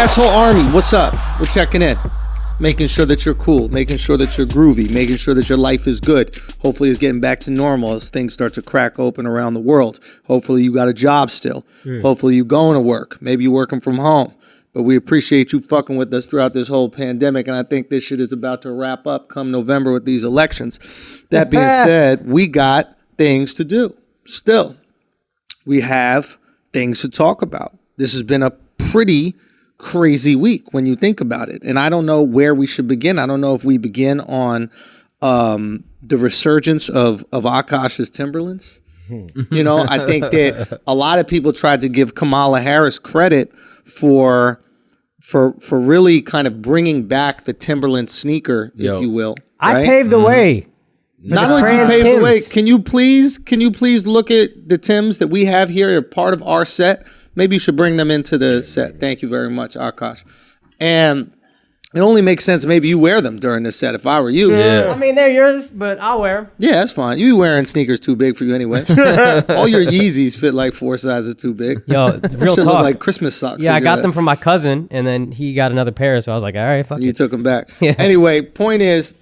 Asshole Army, what's up? We're checking in. Making sure that you're cool, making sure that you're groovy, making sure that your life is good. Hopefully it's getting back to normal as things start to crack open around the world. Hopefully you got a job still. Hopefully you going to work. Maybe you're working from home. But we appreciate you fucking with us throughout this whole pandemic, and I think this shit is about to wrap up come November with these elections. That being said, we got things to do. Still, we have things to talk about. This has been a pretty crazy week when you think about it. And I don't know where we should begin. I don't know if we begin on the resurgence of Akaash's Timberlands. You know, I think that a lot of people tried to give Kamala Harris credit for really kind of bringing back the Timberland sneaker, if you will. Right? I paved the way. Not only you paved the way, can you please look at the Tims that we have here? They're part of our set. Maybe you should bring them into the set. Thank you very much, Akaash. And it only makes sense maybe you wear them during this set if I were you. Yeah. I mean, they're yours, but I'll wear them. Yeah, that's fine. You wearing sneakers too big for you anyway. All your Yeezys fit like 4 sizes too big. Yo, it's real should talk. look like Christmas socks. Yeah, I got them from my cousin, and then he got another pair, so I was like, all right, fuck it. You took them back. Yeah. Anyway, point is,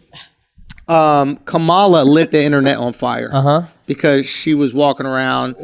Kamala lit the internet on fire because she was walking around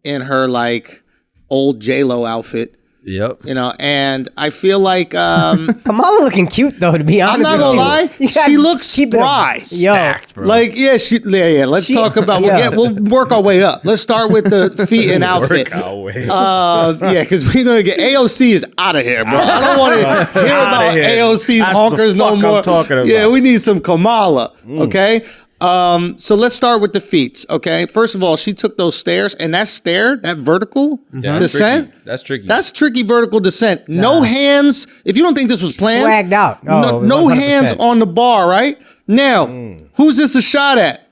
in her like old J-Lo outfit. Yep. You know, and I feel like Kamala looking cute though, to be honest. I'm not gonna lie, she looks spry. Stacked, bro. Like, let's talk about we'll work our way up. Let's start with the feet and outfit. Work our way up. Because we're gonna get AOC is out of here, bro. I don't want to hear about AOC's That's honkers the no fuck more. I'm talking about. Yeah, we need some Kamala. Okay. So let's start with the feet. Okay. First of all, she took those stairs, and that vertical descent. That's tricky. That's tricky vertical descent. No hands. If you don't think this was planned, Swagged out. No hands on the bar, right? Now, who's this a shot at?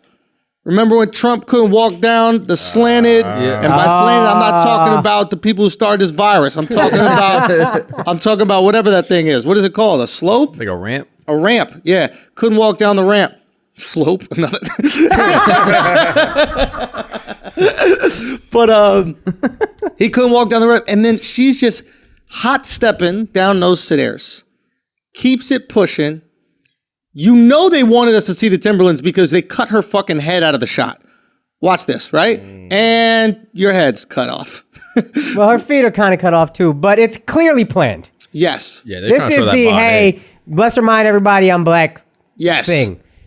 Remember when Trump couldn't walk down the slanted? And by slanted, I'm not talking about the people who started this virus. I'm talking about whatever that thing is. What is it called? A slope? Like a ramp? A ramp. Yeah. Couldn't walk down the ramp. Slope. Another. But he couldn't walk down the ramp. And then she's just hot stepping down those stairs. Keeps it pushing. You know they wanted us to see the Timberlands because they cut her fucking head out of the shot. Watch this, right? And your head's cut off. Well, her feet are kind of cut off too, but it's clearly planned. Yes. Yeah, This is the, hey, let's remind everybody I'm black thing.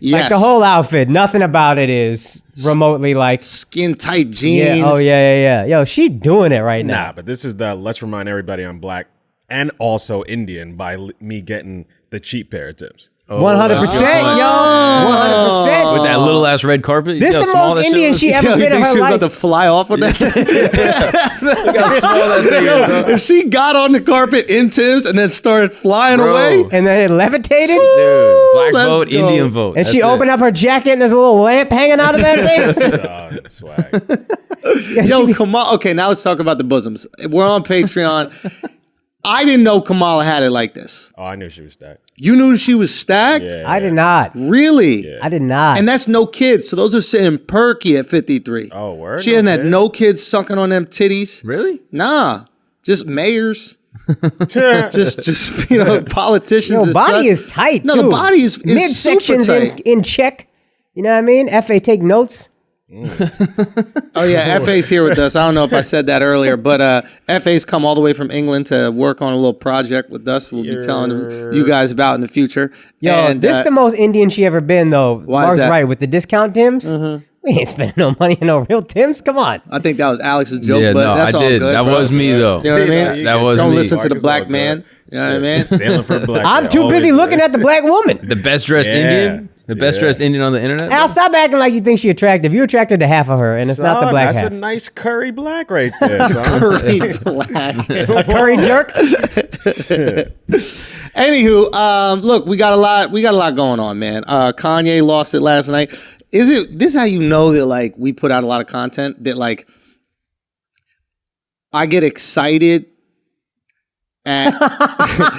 Yes. Like the whole outfit, nothing about it is remotely like skin tight jeans. Yeah. Oh yeah. Yo, she doing it right now. Nah, but this is the let's remind everybody I'm black and also Indian by me getting the cheap pair of Timbs. 100%, yo, 100%. With that little ass red carpet. This the most Indian she ever been in her she was life. about to fly off with that? Look how small that thing is, bro. If she got on the carpet in Timbs and then started flying away, and then it levitated. Dude, black let's vote, go. Indian vote. And she opened up her jacket and there's a little lamp hanging out of that thing. Swag. yo, Kamala. Okay, now let's talk about the bosoms. We're on Patreon. I didn't know Kamala had it like this. Oh, I knew she was stacked. You knew she was stacked? Yeah. I did not. Really? Yeah. I did not. And that's no kids. So those are sitting perky at 53. Oh, word? She hasn't had no kids sucking on them titties. Really? Nah. Just mayors. just politicians. Yo, and body such. is tight. No, too. the body is Midsection's super tight. in check. You know what I mean? FA take notes. Oh yeah, FA's here with us. I don't know if I said that earlier, but FA's come all the way from England to work on a little project with us. We'll be telling you guys about in the future. Yo, and, this the most Indian she ever been though. Why is Mark's that? right with the discount Tims. We ain't spending no money on no real Tims. Come on. I think that was Alex's joke, Yeah, but no, that's I all did. good. That bro. was me though. You know what I mean? That was Don't me. listen to the Marcus black all man. good. You know what I mean? Stealing from black. I'm too busy looking at the black woman. The best dressed Indian? The best dressed Indian on the internet? Al, stop acting like you think she attractive. You attracted to half of her, and it's not the black That's half. a nice curry black right there. Son. Curry black. A curry jerk. Anywho, look, we got a lot going on, man. Kanye lost it last night. This is how you know that like we put out a lot of content, that like I get excited And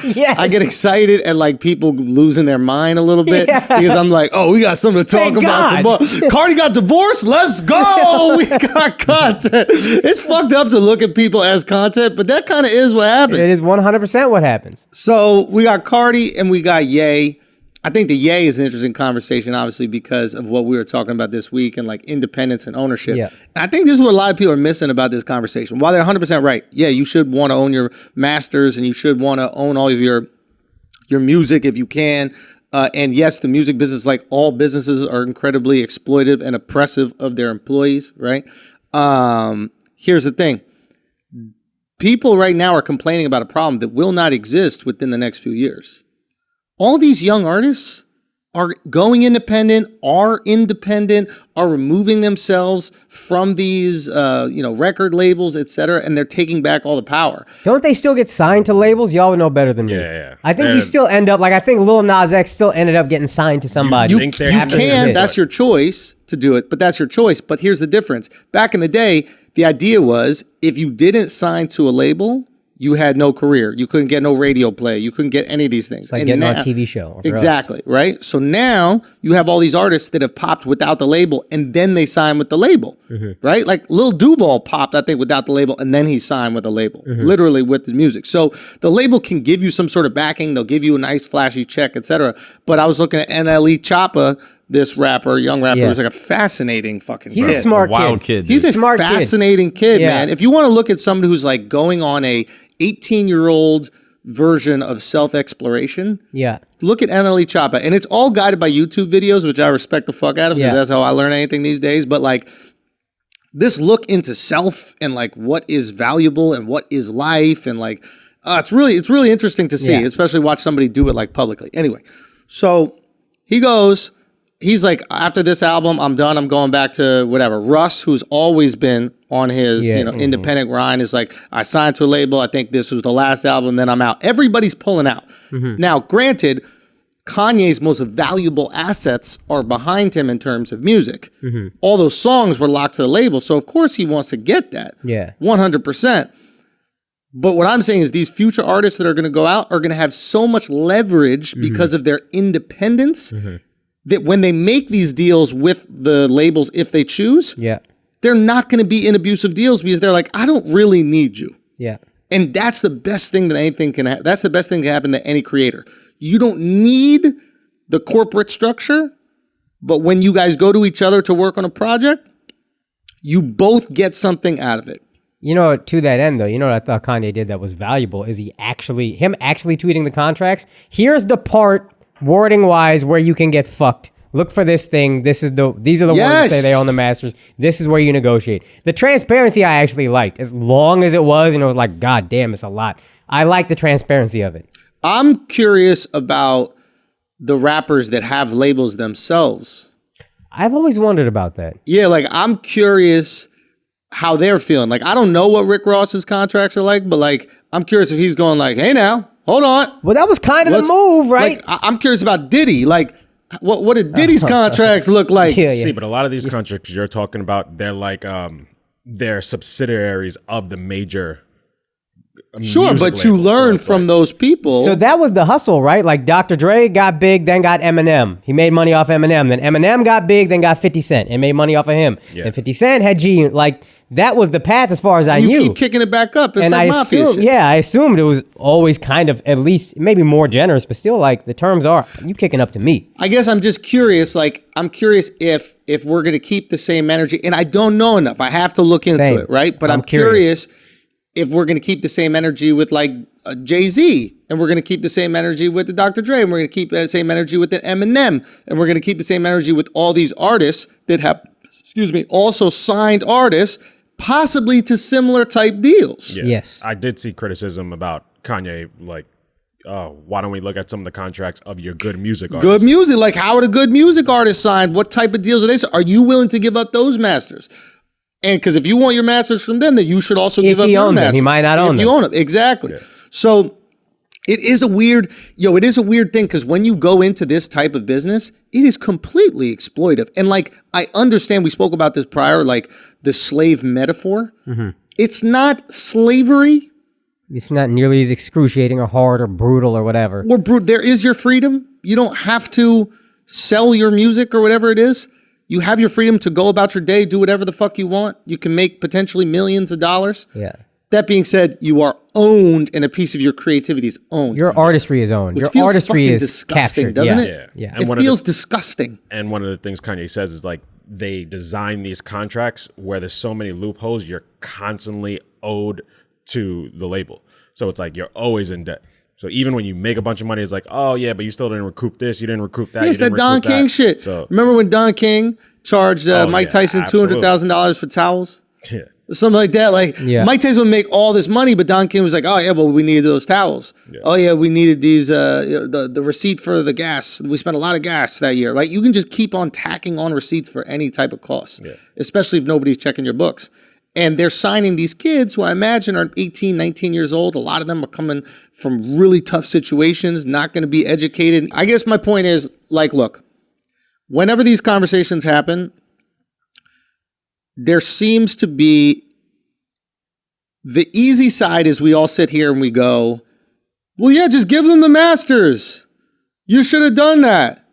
Yes. I get excited at like people losing their mind a little bit because I'm like, oh, we got something to talk Thank about God. tomorrow. Cardi got divorced. Let's go. We got content. It's fucked up to look at people as content, but that kind of is what happens. It is 100% what happens. So we got Cardi and we got Ye. I think the Ye is an interesting conversation, obviously, because of what we were talking about this week and like independence and ownership. Yeah. And I think this is what a lot of people are missing about this conversation. While they're 100% right, yeah, you should want to own your masters and you should want to own all of your music if you can. And yes, the music business, like all businesses, are incredibly exploitive and oppressive of their employees, right? Here's the thing. People right now are complaining about a problem that will not exist within the next few years. All these young artists are going independent, are removing themselves from these, record labels, etc., and they're taking back all the power. Don't they still get signed to labels? Y'all would know better than me. Yeah. I think you still end up, like, I think Lil Nas X still ended up getting signed to somebody. You can, that's your choice to do it, but that's your choice. But here's the difference. Back in the day, the idea was if you didn't sign to a label, you had no career. You couldn't get no radio play. You couldn't get any of these things. Like getting on a TV show. Or Exactly, right? So now you have all these artists that have popped without the label and then they sign with the label, right? Like Lil Duval popped, I think, without the label and then he signed with the label, literally with the music. So the label can give you some sort of backing. They'll give you a nice flashy check, etc. But I was looking at NLE Choppa, this young rapper, who's like a fascinating fucking He's kid. a smart Wild kid. He's a smart fascinating kid, Yeah. man. If you want to look at somebody who's like going on a 18-year-old version of self-exploration, look at NLE Choppa. And it's all guided by YouTube videos, which I respect the fuck out of because that's how I learn anything these days. But like this look into self and like what is valuable and what is life and like it's really interesting to see, especially watch somebody do it like publicly. Anyway, so he's like, after this album, I'm done. I'm going back to whatever. Russ, who's always been on his independent grind, is like, I signed to a label. I think this was the last album. Then I'm out. Everybody's pulling out. Now, granted, Kanye's most valuable assets are behind him in terms of music. All those songs were locked to the label. So, of course, he wants to get that. 100%. But what I'm saying is these future artists that are going to go out are going to have so much leverage because of their independence that when they make these deals with the labels, if they choose, they're not going to be in abusive deals because they're like, I don't really need you. And that's the best thing that anything can happen. That's the best thing that can happen to any creator. You don't need the corporate structure, but when you guys go to each other to work on a project, you both get something out of it. You know, to that end, though, you know what I thought Kanye did that was valuable is him actually tweeting the contracts. Here's the part, wording wise, where you can get fucked. Look for this thing. These are the words that say they own the masters. This is where you negotiate. The transparency I actually liked, as long as it was, and it was like, God damn, it's a lot. I like the transparency of it. I'm curious about the rappers that have labels themselves. I've always wondered about that. Yeah, like I'm curious how they're feeling. Like I don't know what Rick Ross's contracts are like, but like I'm curious if he's going like, hey now, hold on. Well, that was kind of the move, right? Like, I'm curious about Diddy. Like what did Diddy's contracts look like? See, but a lot of these contracts you're talking about, they're like they're subsidiaries of the major Sure, but you learn from those people. So that was the hustle, right? Like Dr. Dre got big, then got Eminem. He made money off Eminem. Then Eminem got big, then got 50 Cent and made money off of him. And 50 Cent had G. Like that was the path as far as I knew. You keep kicking it back up. It's and like mafia shit. I assumed it was always kind of at least maybe more generous, but still like the terms are you kicking up to me. I guess I'm just curious. Like I'm curious if we're going to keep the same energy, and I don't know enough. I have to look into it, right? But I'm curious if we're going to keep the same energy with like Jay-Z, and we're going to keep the same energy with the Dr. Dre, and we're going to keep that same energy with the Eminem, and we're going to keep the same energy with all these artists that have, also signed artists, possibly to similar type deals. Yeah. Yes. I did see criticism about Kanye, like, oh, why don't we look at some of the contracts of your good music artists? Good music, like how are the good music artists signed? What type of deals are they? Are you willing to give up those masters? And because if you want your masters from them, then you should also give up your masters. He might not own them. If you own them, exactly. Yeah. So it is a weird thing because when you go into this type of business, it is completely exploitive. And like, I understand, we spoke about this prior, like the slave metaphor. Mm-hmm. It's not slavery, It's not nearly as excruciating or hard or brutal or whatever. There is your freedom. You don't have to sell your music or whatever it is. You have your freedom to go about your day, do whatever the fuck you want. You can make potentially millions of dollars. Yeah. That being said, you are owned, and a piece of your creativity is owned. Your artistry is owned. Which Your feels artistry fucking is disgusting, captured. doesn't yeah. it? Yeah. And It one of feels the- disgusting. And one of the things Kanye says is like they design these contracts where there's so many loopholes, you're constantly owed to the label. So it's like you're always in debt. So even when you make a bunch of money, it's like, oh yeah, but you still didn't recoup this, you didn't recoup that. Yes, you didn't that Don recoup King that. shit. So Remember when Don King charged Mike yeah, Tyson $200,000 for towels? yeah. Something like that. Like Yeah. Mike Tyson would make all this money, but Don King was like, "Oh yeah, well we needed those towels. Oh yeah, we needed these. The receipt for the gas. We spent a lot of gas that year. Like you can just keep on tacking on receipts for any type of cost, especially if nobody's checking your books. And they're signing these kids who I imagine are 18, 19 years old. A lot of them are coming from really tough situations, not going to be educated. I guess my point is, like, look, whenever these conversations happen, there seems to be the easy side is we all sit here and we go, well, yeah, just give them the masters. You should have done that.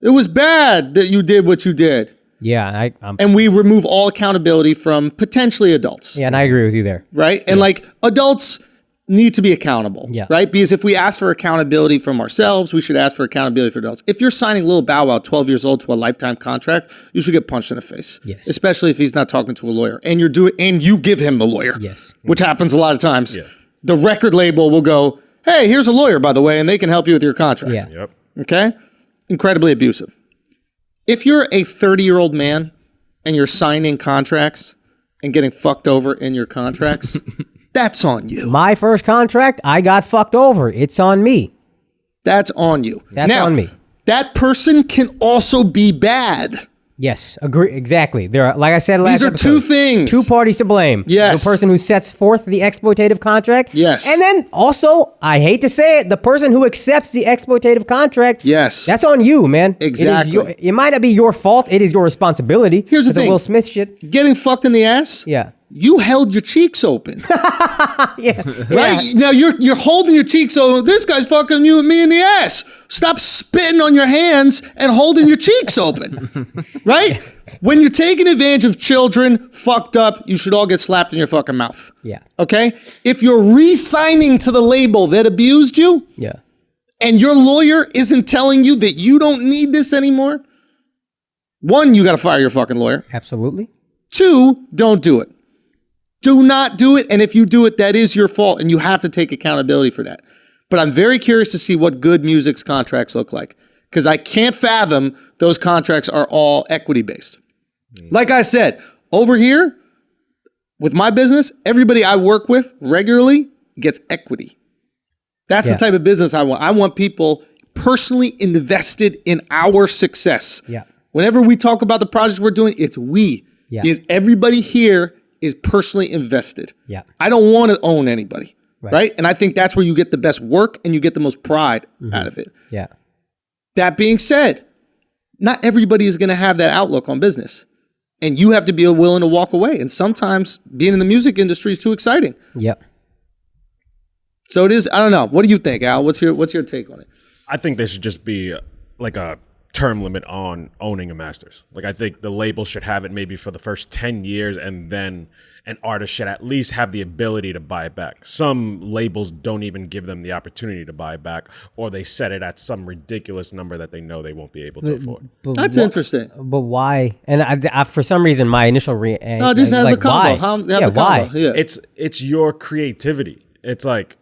It was bad that you did what you did. Yeah, And we remove all accountability from potentially adults, and I agree with you there. right? And like adults need to be accountable, Yeah. right? Because if we ask for accountability from ourselves, we should ask for accountability for adults. If you're signing Lil Bow Wow, 12 years old, to a lifetime contract, you should get punched in the face. Yes. Especially if he's not talking to a lawyer, and you give him the lawyer. Yes. Which happens a lot of times. Yeah. The record label will go, hey, here's a lawyer, by the way, and they can help you with your contract. Yeah. Yep. Okay? Incredibly abusive. If you're a 30-year-old man and you're signing contracts and getting fucked over in your contracts, that's on you. My first contract, I got fucked over. It's on me. That's on you. That's Now, on me. That person can also be bad. Yes, agree. Exactly. There are, like I said last These are episode, two things. two parties to blame. Yes. The person who sets forth the exploitative contract. Yes. And then also, I hate to say it, the person who accepts the exploitative contract. Yes. That's on you, man. Exactly. It might not be your fault. It is your responsibility. Here's the It's a thing. Will Smith shit. Getting fucked in the ass? Yeah. You held your cheeks open. Yeah. Right? Yeah. Now you're holding your cheeks open. This guy's fucking you and me in the ass. Stop spitting on your hands and holding your cheeks open. Right? When you're taking advantage of children fucked up, you should all get slapped in your fucking mouth. Yeah. Okay? If you're re-signing to the label that abused you Yeah. and your lawyer isn't telling you that you don't need this anymore, one, you got to fire your fucking lawyer. Absolutely. Two, don't do it. Do not do it. And if you do it, that is your fault and you have to take accountability for that. But I'm very curious to see what good music's contracts look like because I can't fathom those contracts are all equity based. Like I said, over here with my business, everybody I work with regularly gets equity. That's Yeah. the type of business I want. I want people personally invested in our success. Yeah. Whenever we talk about the projects we're doing, it's we. Yeah. Because everybody here is personally invested. Yeah. I don't want to own anybody. Right. Right. And I think that's where you get the best work and you get the most pride out of it. Yeah. That being said, not everybody is going to have that outlook on business. And you have to be willing to walk away. And sometimes being in the music industry is too exciting. Yep. So it is, I don't know. What do you think, Al? What's your take on it? I think there should just be like a term limit on owning a masters. Like I think the label should have it maybe for the first 10 years and then an artist should at least have the ability to buy it back. Some labels don't even give them the opportunity to buy it back or they set it at some ridiculous number that they know they won't be able to afford. But That's interesting. But why? And I, for some reason, my initial reaction. No, just have like, the combo. why? Have yeah, the combo. why? Yeah. It's your creativity. It's like,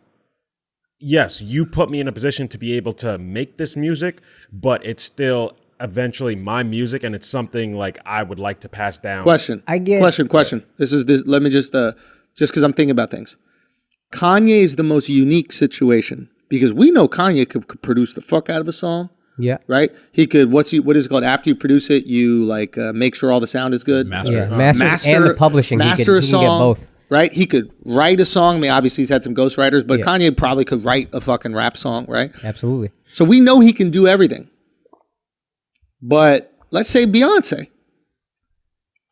yes, you put me in a position to be able to make this music, but it's still eventually my music and it's something like I would like to pass down. Question. I get- Question. This. Let me just because I'm thinking about things. Kanye is the most unique situation because we know Kanye could produce the fuck out of a song, Yeah. right? He could. What is it called? After you produce it, you like make sure all the sound is good. Master. Yeah. Masters and the publishing. Master a he can get song. both. Right? He could write a song. I mean, obviously he's had some ghostwriters, but Yeah. Kanye probably could write a fucking rap song, right? Absolutely. So we know he can do everything. But let's say Beyonce.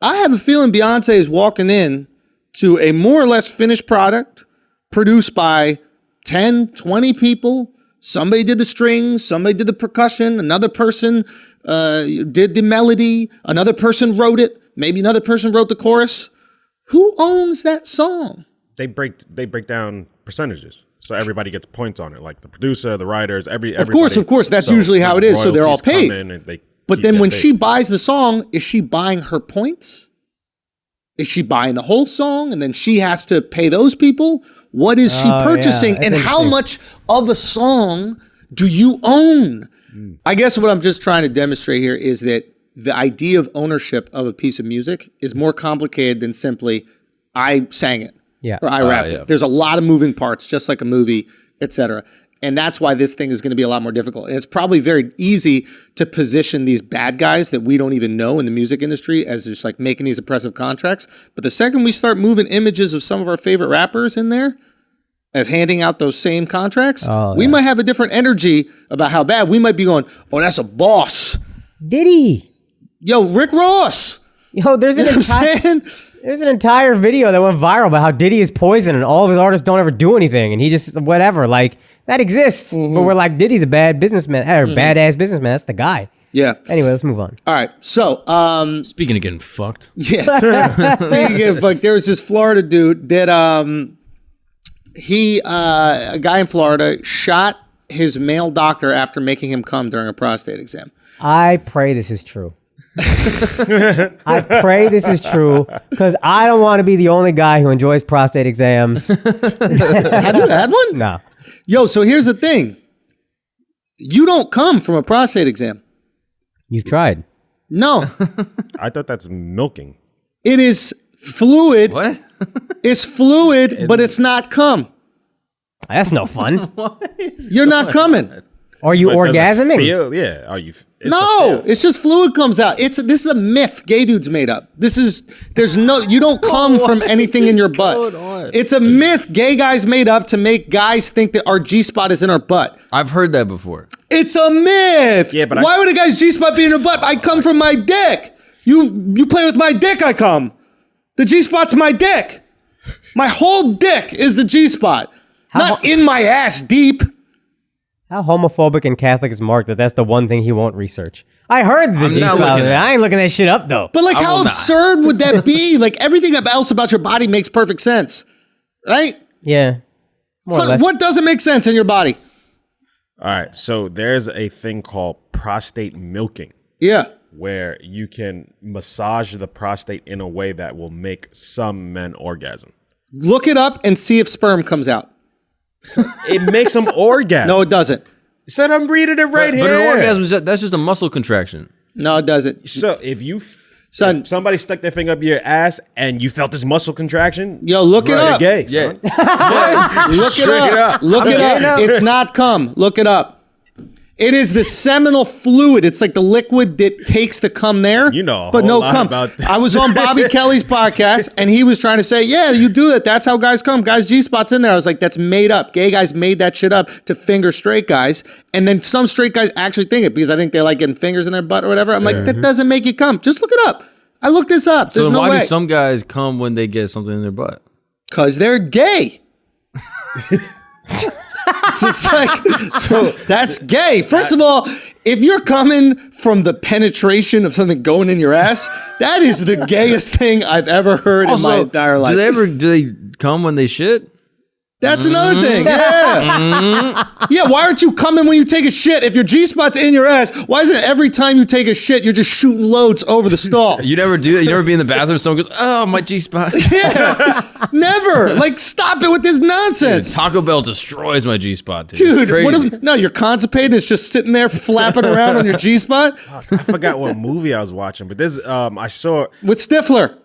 I have a feeling Beyonce is walking in to a more or less finished product produced by 10, 20 people. Somebody did the strings, somebody did the percussion, another person did the melody, another person wrote it, maybe another person wrote the chorus. Who owns that song? They break down percentages. So everybody gets points on it, like the producer, the writers, everybody. Of course, that's usually how it is. So they're all paid. But then when she buys the song, is she buying her points? Is she buying the whole song and then she has to pay those people? What is she purchasing? And how much of a song do you own? I guess what I'm just trying to demonstrate here is that the idea of ownership of a piece of music is more complicated than simply I sang it or I rapped it. There's a lot of moving parts, just like a movie, etc. And that's why this thing is going to be a lot more difficult. And it's probably very easy to position these bad guys that we don't even know in the music industry as just like making these oppressive contracts. But the second we start moving images of some of our favorite rappers in there as handing out those same contracts, we might have a different energy about how bad. We might be going, oh, that's a boss. Diddy. Yo, Rick Ross. Yo, there's an entire video that went viral about how Diddy is poison and all of his artists don't ever do anything. And he just, whatever, like, that exists. But we're like, Diddy's a bad businessman, or badass businessman. That's the guy. Yeah. Anyway, let's move on. All right. So, speaking of getting fucked. Yeah. Speaking of getting fucked, there was this Florida dude that, a guy in Florida shot his male doctor after making him come during a prostate exam. I pray this is true. I pray this is true because I don't want to be the only guy who enjoys prostate exams. Have you had one? No. Yo, so here's the thing. You don't come from a prostate exam. You've tried. No. I thought that's milking. It is fluid. What? It's fluid, but it's not cum. That's no fun. You're not coming. Are you But does it orgasming? feel- yeah. Are you? No, it's just fluid comes out. This is a myth gay dudes made up. You don't come from anything in your butt. It's a myth gay guys made up to make guys think that our G-spot is in our butt. I've heard that before. It's a myth. Yeah, but why would a guy's G-spot be in her butt? I come from my dick. You play with my dick, I come. The G-spot's my dick. My whole dick is the G-spot. Not in my ass deep. How homophobic and Catholic is Mark that that's the one thing he won't research? I heard the G-spot. I ain't looking that shit up though. But like, how absurd would that be? Like, everything else about your body makes perfect sense, right? Yeah. What doesn't make sense in your body? All right. So there's a thing called prostate milking. Yeah. Where you can massage the prostate in a way that will make some men orgasm. Look it up and see if sperm comes out. It makes them orgasm. No, it doesn't. Said I'm reading it right here. But an orgasm, that's just a muscle contraction. No, it doesn't. So if Son, if somebody stuck their finger up your ass and you felt this muscle contraction, yo, look it up. You're gay, Yeah. Look it up. Look it up. It's not cum. Look it up. It is the seminal fluid. It's like the liquid that takes the cum there. You know a but whole no lot cum. about this. I was on Bobby Kelly's podcast, and he was trying to say, yeah, you do it. That's how guys come. Guys' G-spot's in there. I was like, that's made up. Gay guys made that shit up to finger straight guys. And then some straight guys actually think it because I think they like getting fingers in their butt or whatever. I'm like, that doesn't make you come. Just look it up. I looked this up. There's So no why way. do some guys come when they get something in their butt? Because they're gay. It's just like, so that's gay. First of all, if you're coming from the penetration of something going in your ass, that is the gayest thing I've ever heard in my entire life. Do they come when they shit? That's another thing. Yeah. Yeah, why aren't you coming when you take a shit? If your G-spot's in your ass, why is it every time you take a shit, you're just shooting loads over the stall? You never do that? You never be in the bathroom, someone goes, oh, my G-spot. Yeah. Never. Like, stop it with this nonsense. Dude, Taco Bell destroys my G-spot, dude. Dude, It's crazy. no, you're constipated. It's just sitting there flapping around on your G-spot I forgot what movie I was watching, but this I saw. with Stifler.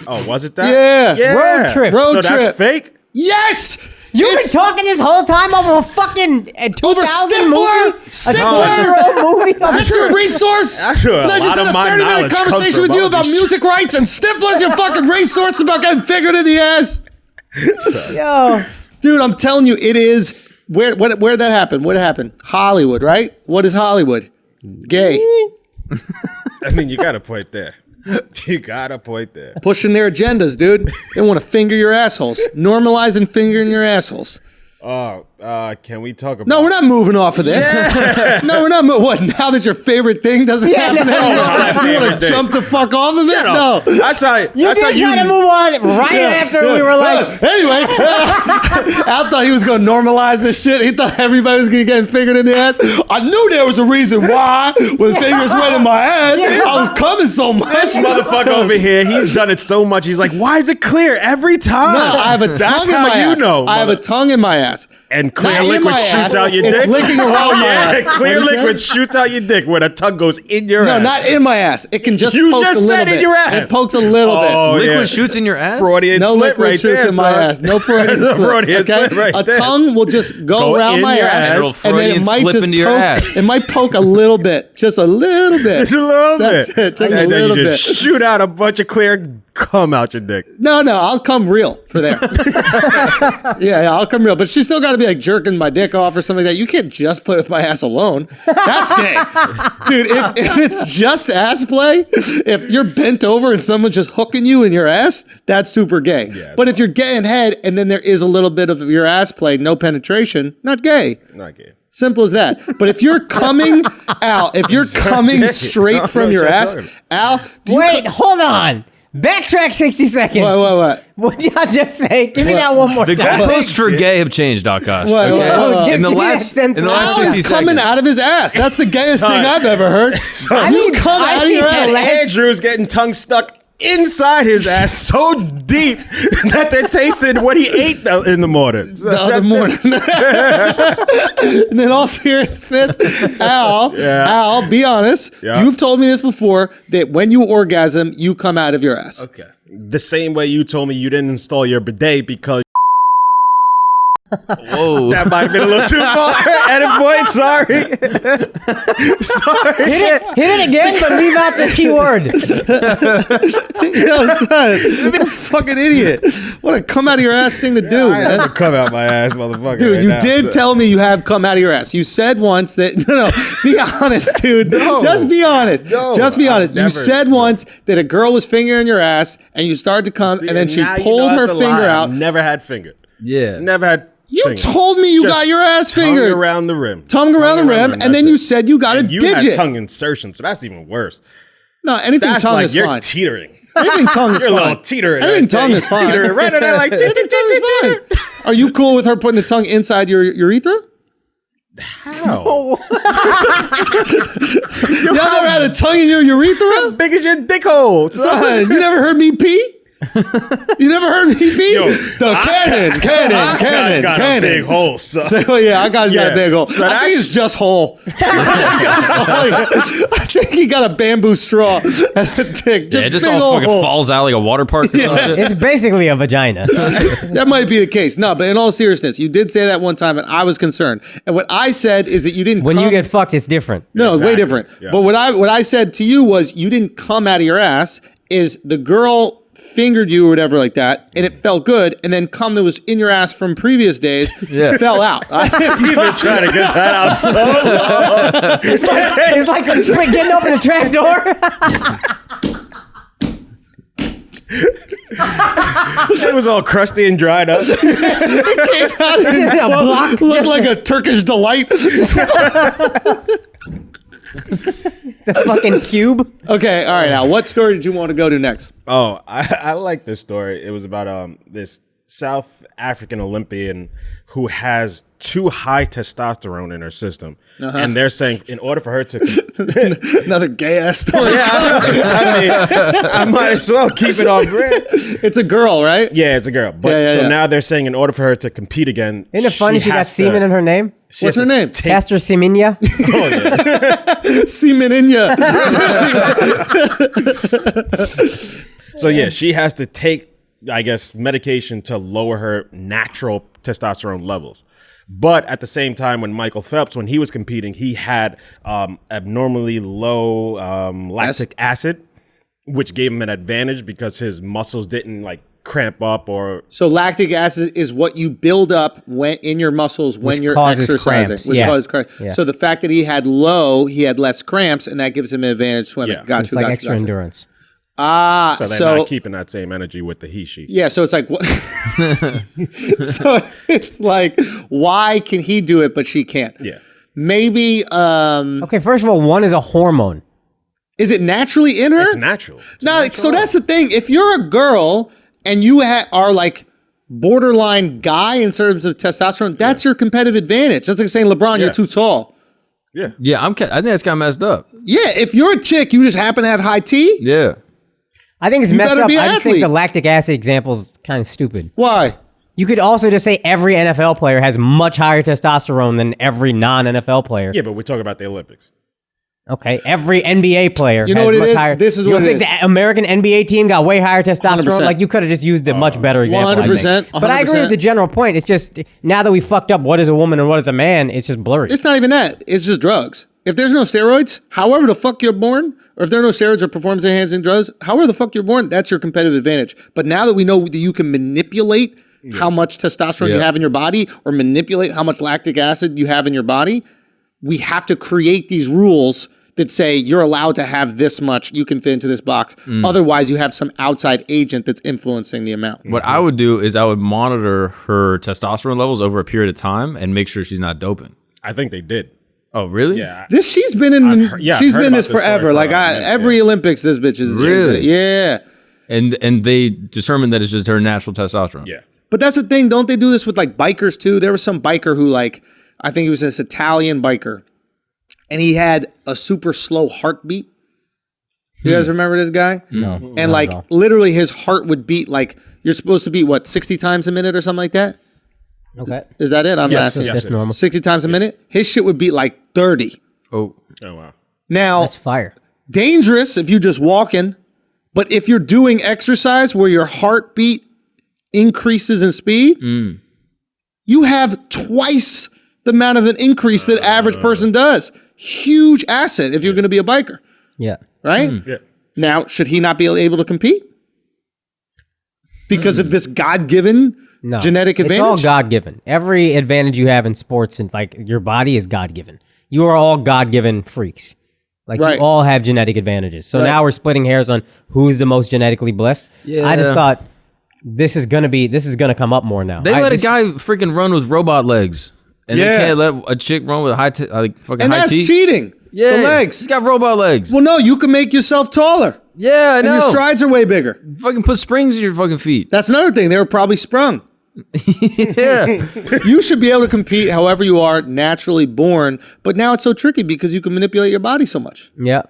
Oh, was it that? Yeah. Road trip. Road So trip. that's fake. Yes. You've been It's talking this whole time over a fucking 2000 over Stifler. movie? Stifler. movie? That's your resource. Actually, a I just lot had of a my 30-minute knowledge comes conversation from with you all about these- music rights, and Stifler's your fucking resource about getting fingered in the ass. Yo. Dude, I'm telling you, it is. Where'd that happen? What happened? Hollywood, right? What is Hollywood? Gay. I mean, you got a point there. You got a point there. Pushing their agendas, dude. They want to finger your assholes. Normalizing fingering your assholes. Can we talk about? No, we're not moving off of this. No, we're not. What? Now that your favorite thing doesn't happen anymore, you want to jump the fuck off of it? No. That's how You did try to move on right after we were like. Anyway, Al thought he was going to normalize this shit. He thought everybody was going to get fingered in the ass. I knew there was a reason why when fingers went in my ass, I was coming so much. This motherfucker over here, he's done it so much. He's like, why is it clear every time? No, I have a tongue in my ass. I have a tongue in my ass. And clear liquid shoots out your dick. It's licking around my ass. Clear liquid shoots out your dick where the tongue goes in your ass. No, not in my ass. It can just You poke just a little said bit. in your ass. It pokes a little Liquid shoots in your ass? Freudian bit. No slip liquid right shoots there, in my son. ass. No Freudian slips. Freudian Okay, slip right a there. tongue will just go around in my your ass, ass. It'll and then it Freudian might slip just into your poke. ass. It might poke a little bit, just a little bit. Just a little That's bit. it, just a and then little you just bit. shoot out a bunch of clear cum out your dick. No, I'll come real for there. yeah, I'll come real. But she's still got to be like jerking my dick off or something like that. You can't just play with my ass alone. That's gay. Dude, if it's just ass play, if you're bent over and someone's just hooking you in your ass, that's super gay. Yeah, but if you're getting head and then there is a little bit of your ass play, no penetration, not gay. Not gay. Simple as that. But if you're coming out, if you're coming straight from your ass, Al, Wait, hold on. Backtrack 60 seconds. What? What did y'all just say? Give me that one more The time. goalposts for gay have changed, Akash. What? Just In the give me that last sentence. Al 60 is coming seconds. out of his ass. That's the gayest thing I've ever heard. I You need- come I out of need your to ass. let- Andrew's getting tongue stuck inside his ass so deep that they're tasting what he ate in the morning. The other morning. And in all seriousness, Al, be honest. Yeah. You've told me this before, that when you orgasm, you come out of your ass. Okay. The same way you told me you didn't install your bidet because Whoa. that might have been a little too far. Edit point, sorry. Sorry. Hit it again, but leave out the key word. Yo, son, you're a fucking idiot. What a come out of your ass thing to do, I man. have to come out my ass, motherfucker. Dude, right you now, did so. tell me you have come out of your ass. You said once that, no, be honest, dude. Just be honest. No, Just be honest. I've You never- said once that a girl was fingering your ass and you started to come and then she Now you pulled know her that's a finger lie. out. I've never had fingered. Yeah. Never had. You fingered. told me you Just got your ass tongue fingered. around the rim. Tongue around the rim, and then that's you it. said you got And a you digit. had tongue insertion, so that's even worse. No, anything That's tongue like is you're fine. teetering. Anything tongue is You're a fine. little teetering. Anything right there. tongue is You're fine. teetering right there, like Anything tongue is fine. Are you cool with her putting the tongue inside your urethra? How? You never had a tongue in your urethra? Big as your dick hole. Son, you never heard me pee? You never heard me pee? Yo, Cannon. got a big hole, son. So, yeah, I got a big hole. So I that's- think it's just hole. I think he got a bamboo straw as a dick. Just Yeah, it just big all old fucking hole. falls out like a water park or some shit. It's basically a vagina. That might be the case. No, but in all seriousness, you did say that one time, and I was concerned. And what I said is that you didn't. When come- you get fucked, it's different. no, it's way Exactly. different. Yeah. But what I said to you was you didn't come out of your ass. Is the girl fingered you or whatever like that, and it felt good, and then cum that was in your ass from previous days fell out. You've been trying to get that out so long. It's like getting open a trap door. It was all crusty and dried up. Looked like a Turkish delight. The fucking cube. Okay, all right. Now, what story did you want to go to next? Oh, I like this story. It was about this South African Olympian who has too high testosterone in her system, and they're saying in order for her to, Another gay ass story. I mean, I might as well keep it on brand. It's a girl, right? Yeah, it's a girl. But Yeah. now they're saying in order for her to compete again, Isn't it funny she got has semen to- in her name? she What's has her to name? take- Pastor Seminia. Oh, yeah. Semen in ya. So yeah, she has to take, I guess, medication to lower her natural testosterone levels. But at the same time, when Michael Phelps, when he was competing, he had abnormally low lactic acid, which gave him an advantage because his muscles didn't like cramp up or. So lactic acid is what you build up when in your muscles when you're causes exercising, cramps. which Yeah. causes cramps. Yeah. So the fact that he had low, he had less cramps, and that gives him an advantage swimming. Yeah. Got It's you. like got you, extra got you. endurance. So they're not keeping that same energy with the he, she. Yeah, so it's like, so it's like, why can he do it but she can't? Yeah. Maybe. Okay, first of all, one is a hormone. Is it naturally in her? It's natural. No, so that's the thing. If you're a girl and you are like borderline guy in terms of testosterone, that's your competitive advantage. That's like saying, LeBron, you're too tall. Yeah. Yeah, I think that's kind of messed up. Yeah, if you're a chick, you just happen to have high T. Yeah. I think it's You messed better up. be an I just think athlete. the lactic acid example is kind of stupid. Why? You could also just say every NFL player has much higher testosterone than every non-NFL player. Yeah, but we're talking about the Olympics. Okay, every NBA player You know has what it much is? higher. This is you what don't it think is. the American NBA team got way higher testosterone? 100%. Like, you could have just used a much better example. I think. 100%, But I agree 100%. with the general point. It's just, now that we fucked up what is a woman and what is a man, it's just blurry. It's not even that. It's just drugs. If there's no steroids, however the fuck you're born, or if there are no steroids or performance-enhancing drugs, however the fuck you're born, that's your competitive advantage. But now that we know that you can manipulate how much testosterone you have in your body or manipulate how much lactic acid you have in your body, we have to create these rules that say you're allowed to have this much, you can fit into this box. Otherwise, you have some outside agent that's influencing the amount. What I would do is I would monitor her testosterone levels over a period of time and make sure she's not doping. I think they did. Oh, really? Yeah. She's been in I've heard she's about been this this story forever. for Like a minute, every Olympics, this bitch is Really? yeah. And they determined that it's just her natural testosterone. Yeah. But that's the thing. Don't they do this with like bikers too? There was some biker who like, I think he was this Italian biker and he had a super slow heartbeat. You guys remember this guy? No. And like literally his heart would beat like, you're supposed to beat what, 60 times a minute or something like that? Okay. Is that it? I'm Yes, asking. yes, That's it is. normal. 60 times a minute? His shit would beat like 30. Oh, Oh, wow. Now, That's fire. dangerous if you're just walking, but if you're doing exercise where your heartbeat increases in speed, you have twice the amount of an increase that average person does. Huge asset if you're going to be a biker, Yeah. right? Yeah. Now, should he not be able to compete? Because of this God-given No. genetic advantage? It's all God-given. Every advantage you have in sports and like your body is God-given. You are all God-given freaks. Like Right. you all have genetic advantages. So Right. now we're splitting hairs on who's the most genetically blessed. Yeah. I just thought this is gonna come up more now. they let a guy freaking run with robot legs. And Yeah. they can't let a chick run with fucking And high that's teeth. cheating. Yeah. The legs. He's got robot legs. Well, no, you can make yourself taller. Yeah, I And know. your strides are way bigger. Fucking put springs in your fucking feet. That's another thing. They were probably sprung. Yeah. You should be able to compete however you are naturally born, but now it's so tricky because you can manipulate your body so much. Yeah.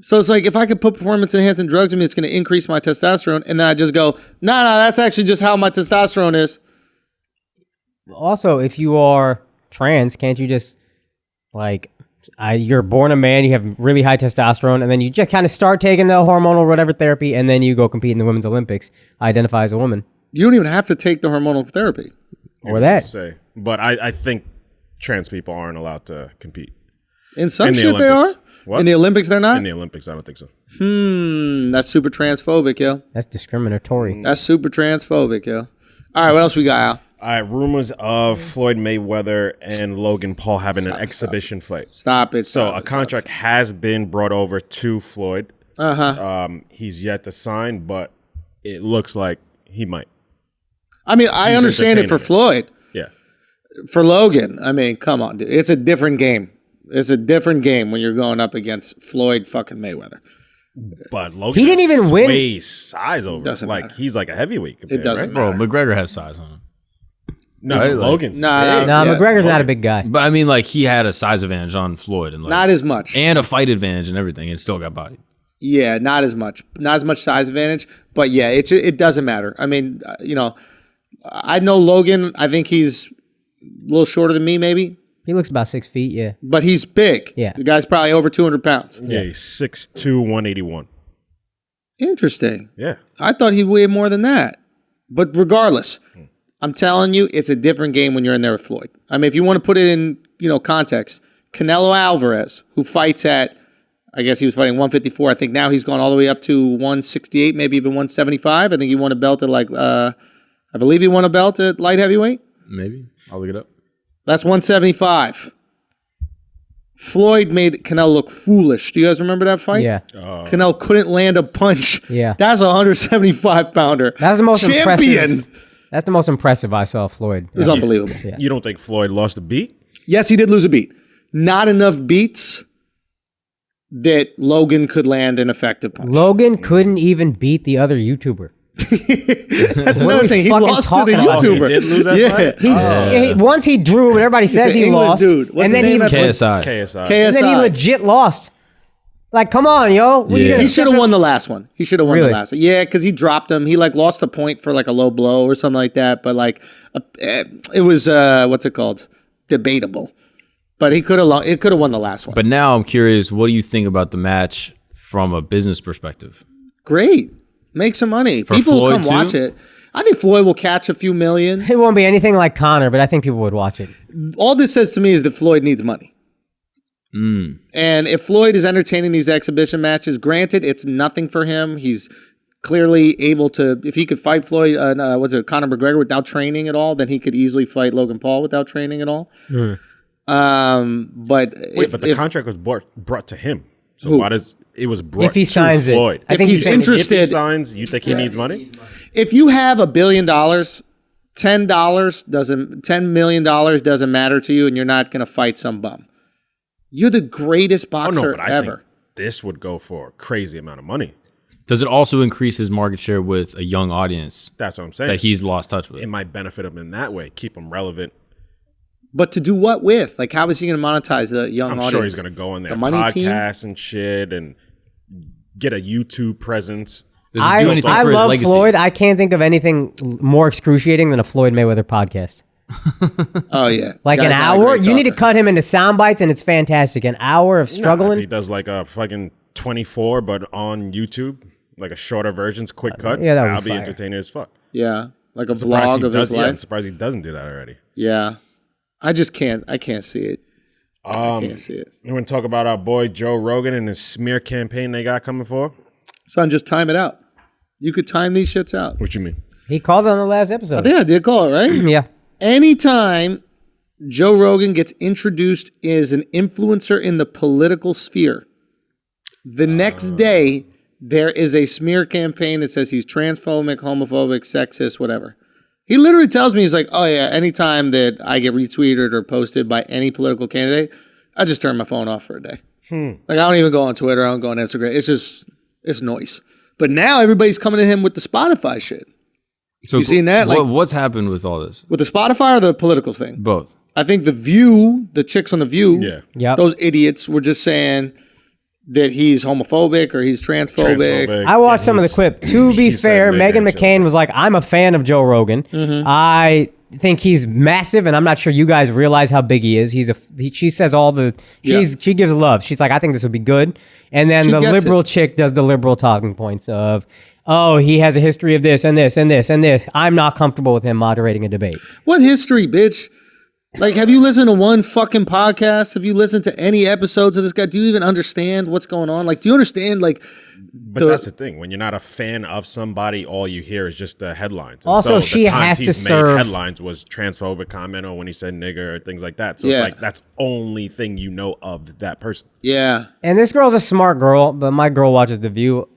So it's like if I could put performance enhancing drugs in me, it's going to increase my testosterone, and then I just go, no, that's actually just how my testosterone is. Also, if you are trans, can't you just like you're born a man, you have really high testosterone, and then you just kind of start taking the hormonal or whatever therapy, and then you go compete in the Women's Olympics, identify as a woman. You don't even have to take the hormonal therapy. Or that. Say. But I think trans people aren't allowed to compete. In some In the shit, they are. Olympics. What? In the Olympics, they're not. In the Olympics, I don't think so. That's super transphobic, yo. That's discriminatory. That's super transphobic, yo. All right, what else we got, Al? All right, rumors of Floyd Mayweather and Logan Paul having an exhibition fight. Stop it. So stop a it, contract has been brought over to Floyd. He's yet to sign, but it looks like he might. I mean, I He's understand it for entertaining Floyd. Yeah. For Logan, I mean, come on, dude. It's a different game. It's a different game when you're going up against Floyd fucking Mayweather. But Logan He didn't even win. way size over. Doesn't like matter. he's like a heavyweight. Compared, doesn't right? Bro, McGregor has size on him. No, Right, like- Logan's Nah, big. Nah, yeah, McGregor's not a big guy. But I mean, like, he had a size advantage on Floyd and like, not as much. and a fight advantage and everything, and still got bodied. Yeah, not as much. Not as much size advantage. But yeah, it doesn't matter. I mean, I know Logan. I think he's a little shorter than me, maybe. He looks about 6 feet, yeah. But he's big. Yeah. The guy's probably over 200 pounds. Yeah, he's 6'2", 181. Interesting. Yeah. I thought he weighed more than that. But regardless, I'm telling you, it's a different game when you're in there with Floyd. I mean, if you want to put it in, context, Canelo Alvarez, who fights at, I guess he was fighting 154. I think now he's gone all the way up to 168, maybe even 175. I think he won a belt at I believe he won a belt at light heavyweight. Maybe. I'll look it up. That's 175. Floyd made Canelo look foolish. Do you guys remember that fight? Yeah. Canelo couldn't land a punch. Yeah. That's a 175 pounder. That's the most champion. impressive. That's the most impressive I saw of Floyd. It was unbelievable. Yeah. You don't think Floyd lost a beat? Yes, he did lose a beat. Not enough beats that Logan could land an effective punch. Logan couldn't even beat the other YouTuber. That's What are another we thing. He fucking lost to talking the about? YouTuber. He did lose that fight? Once he drew, and everybody says an he English lost, dude. What's and his then he name? KSI. KSI. and then he KSI. legit lost. Like, come on, yo. What are you Yeah. gonna He should have won the last one. He should have won Really? the last one. Yeah, because he dropped him. He like lost a point for like a low blow or something like that. But like, it was what's it called? Debatable. But he could have. It could have won the last one. But now I'm curious, what do you think about the match from a business perspective? Great, make some money. For People will Floyd, come too? watch it. I think Floyd will catch a few million. It won't be anything like Connor, but I think people would watch it. All this says to me is that Floyd needs money. And if Floyd is entertaining these exhibition matches, granted, it's nothing for him. He's clearly able to, if he could fight Floyd, Conor McGregor without training at all, then he could easily fight Logan Paul without training at all. But Wait, but the contract was brought to him. So Who? why does it was brought If he to signs it. Floyd? I If think he's saying- interested- If he signs, you think he needs money? if you have $1 billion, $10 million doesn't matter to you, and you're not going to fight some bum. You're the greatest boxer but I ever. think this would go for a crazy amount of money. Does it also increase his market share with a young audience That's what I'm saying. that he's lost touch with? It might benefit him in that way, keep him relevant. But to do what with? Like, how is he going to monetize the young I'm audience? sure he's going to go on there, The money team? podcasts and shit, and get a YouTube presence. Does it do anything I for his love legacy? Floyd. I can't think of anything more excruciating than a Floyd Mayweather podcast. Oh, yeah. Like Guy's an not a hour, great you need to talker. cut him into sound bites, and it's fantastic. An hour of If struggling. he does like a fucking 24, but on YouTube, like a shorter versions, quick cuts, yeah, that would that'll be be fire. entertaining as fuck. Yeah. Like a Surprised vlog he of his does- yeah, I'm life. surprised he doesn't do that already. Yeah. I just can't. I can't see it. I can't see it. You want to talk about our boy Joe Rogan and his smear campaign they got coming for? Son, just time it out. You could time these shits out. What you mean? He called it on the last episode. I think I did call it, right? Yeah. Anytime Joe Rogan gets introduced as an influencer in the political sphere, the next day there is a smear campaign that says he's transphobic, homophobic, sexist, whatever. He literally tells me, he's like, oh yeah, anytime that I get retweeted or posted by any political candidate, I just turn my phone off for a day. Like, I don't even go on Twitter, I don't go on Instagram. It's noise. But now everybody's coming at him with the Spotify shit. So You seen that? Like- what's happened with all this? With the Spotify or the political thing? Both. I think The View, the chicks on The View, Yeah. Yep. those idiots were just saying that he's homophobic or he's transphobic. I watched some of the clip. To be he said fair, nigga Megan and shit. McCain was like, I'm a fan of Joe Rogan. I think he's massive, and I'm not sure you guys realize how big he is. She says all the she gives love. She's like, I think this would be good. And then She the gets liberal it. chick does the liberal talking points of, oh, he has a history of this and this and this and this. I'm not comfortable with him moderating a debate. What history, bitch? Like, have you listened to one fucking podcast? Have you listened to any episodes of this guy? Do you even understand what's going on? Like, do you understand, like, But that's the thing. When you're not a fan of somebody, all you hear is just the headlines. And Also, so she the times has to he's made serve- headlines was transphobic comment or when he said nigger or things like that. So Yeah. it's like that's only thing you know of that person. yeah. And this girl's a smart girl, but my girl watches The View.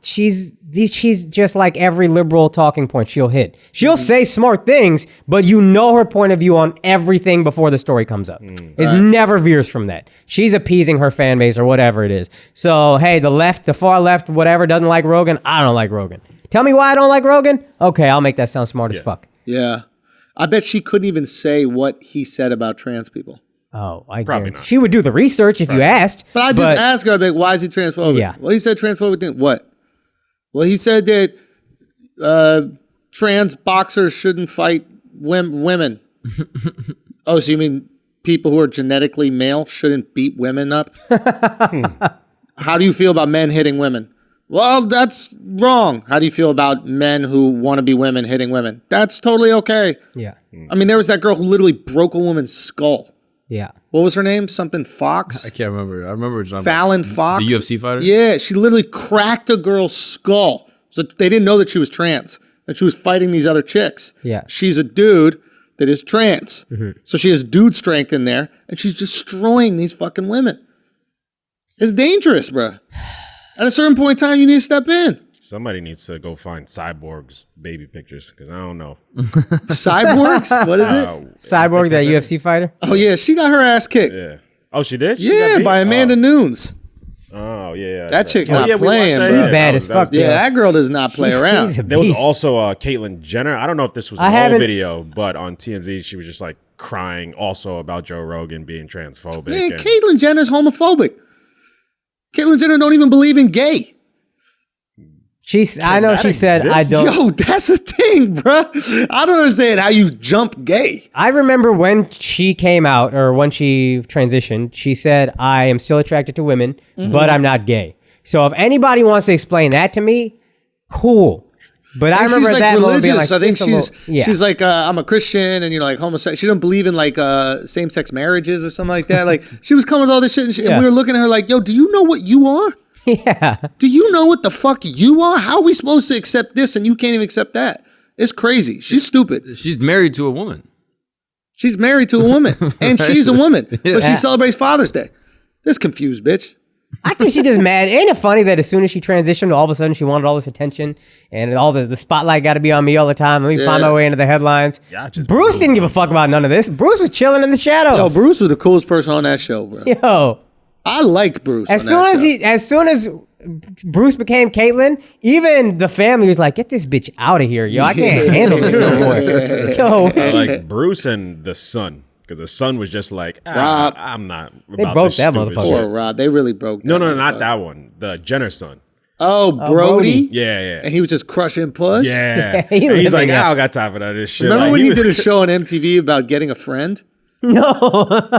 She's just like every liberal talking point she'll hit. She'll say smart things, but you know her point of view on everything before the story comes up. It never veers from that. She's appeasing her fan base or whatever it is. So, hey, the far left, whatever, doesn't like Rogan. I don't like Rogan. Tell me why I don't like Rogan? Okay, I'll make that sound smart as fuck. Yeah. I bet she couldn't even say what he said about trans people. Oh, I Probably guarantee. not. She would do the research if you asked. But I just asked her, like, why is he transphobic? Yeah. Well, he said transphobic thing. What? Well, he said that trans boxers shouldn't fight women. Oh, so you mean people who are genetically male shouldn't beat women up? How do you feel about men hitting women? Well, that's wrong. How do you feel about men who want to be women hitting women? That's totally okay. Yeah. I mean, there was that girl who literally broke a woman's skull. Yeah. What was her name? Something Fox? I can't remember. I remember John Fallon Fox. The UFC fighter? Yeah, she literally cracked a girl's skull. So they didn't know that she was trans, that she was fighting these other chicks. Yeah. She's a dude. that is trans. So she has dude strength in there, and she's destroying these fucking women. It's dangerous, bro. At a certain point in time, you need to step in. Somebody needs to go find Cyborg's baby pictures because I don't know. Cyborgs? What is it? Cyborg, that UFC fighter. Oh, yeah. She got her ass kicked. Yeah. Oh, she did? She got Yeah, beat? by Amanda Nunes. Oh, yeah. That chick's Oh, not yeah, we playing, watched bro. that. Bad That as was- fuck. Yeah, that girl does not play around. He's a There was beast. also Caitlyn Jenner. I don't know if this was I a whole haven't- video, but on TMZ, she was just like crying also about Joe Rogan being transphobic. Man, and- Caitlyn Jenner's homophobic. Caitlyn Jenner don't even believe in gay. I know that she said, I exist? don't. Yo, that's the thing, bro. I don't understand how you jump gay. I remember when she came out or when she transitioned, she said, I am still attracted to women, but I'm not gay. So if anybody wants to explain that to me, cool. But I And remember she's like that moment being religious. like, I think this a little- she's like I'm a Christian and like homosexual. She doesn't believe in like same-sex marriages or something like that. Like she was coming with all this shit and, and we were looking at her like, yo, do you know what you are? Yeah. Do you know what the fuck you are? How are we supposed to accept this and you can't even accept that? It's crazy. She's stupid. She's married to a woman. She's married to a woman and she's a woman, but she celebrates Father's Day. This confused bitch. I think she just mad. Ain't it funny that as soon as she transitioned, all of a sudden she wanted all this attention and all the spotlight got to be on me all the time. Let me find my way into the headlines. Bruce didn't give a fuck about none of this. Bruce was chilling in the shadows. Yo, Bruce was the coolest person on that show, bro. Yo. I liked Bruce. As soon as Bruce became Caitlyn, even the family was like, "Get this bitch out of here, yo! I can't handle it no more." Yo, like Bruce and the son, because the son was just like, Rob. I'm not. They About broke this that stupid motherfucker. shit. Poor Rob. They really broke. No, that not motherfucker. that one. The Jenner son. Oh, Brody. Yeah. And he was just crushing puss. Yeah. He And he's living like, it. I don't got time for that this shit. Remember Like, when he was- did a show on MTV about getting a friend? no,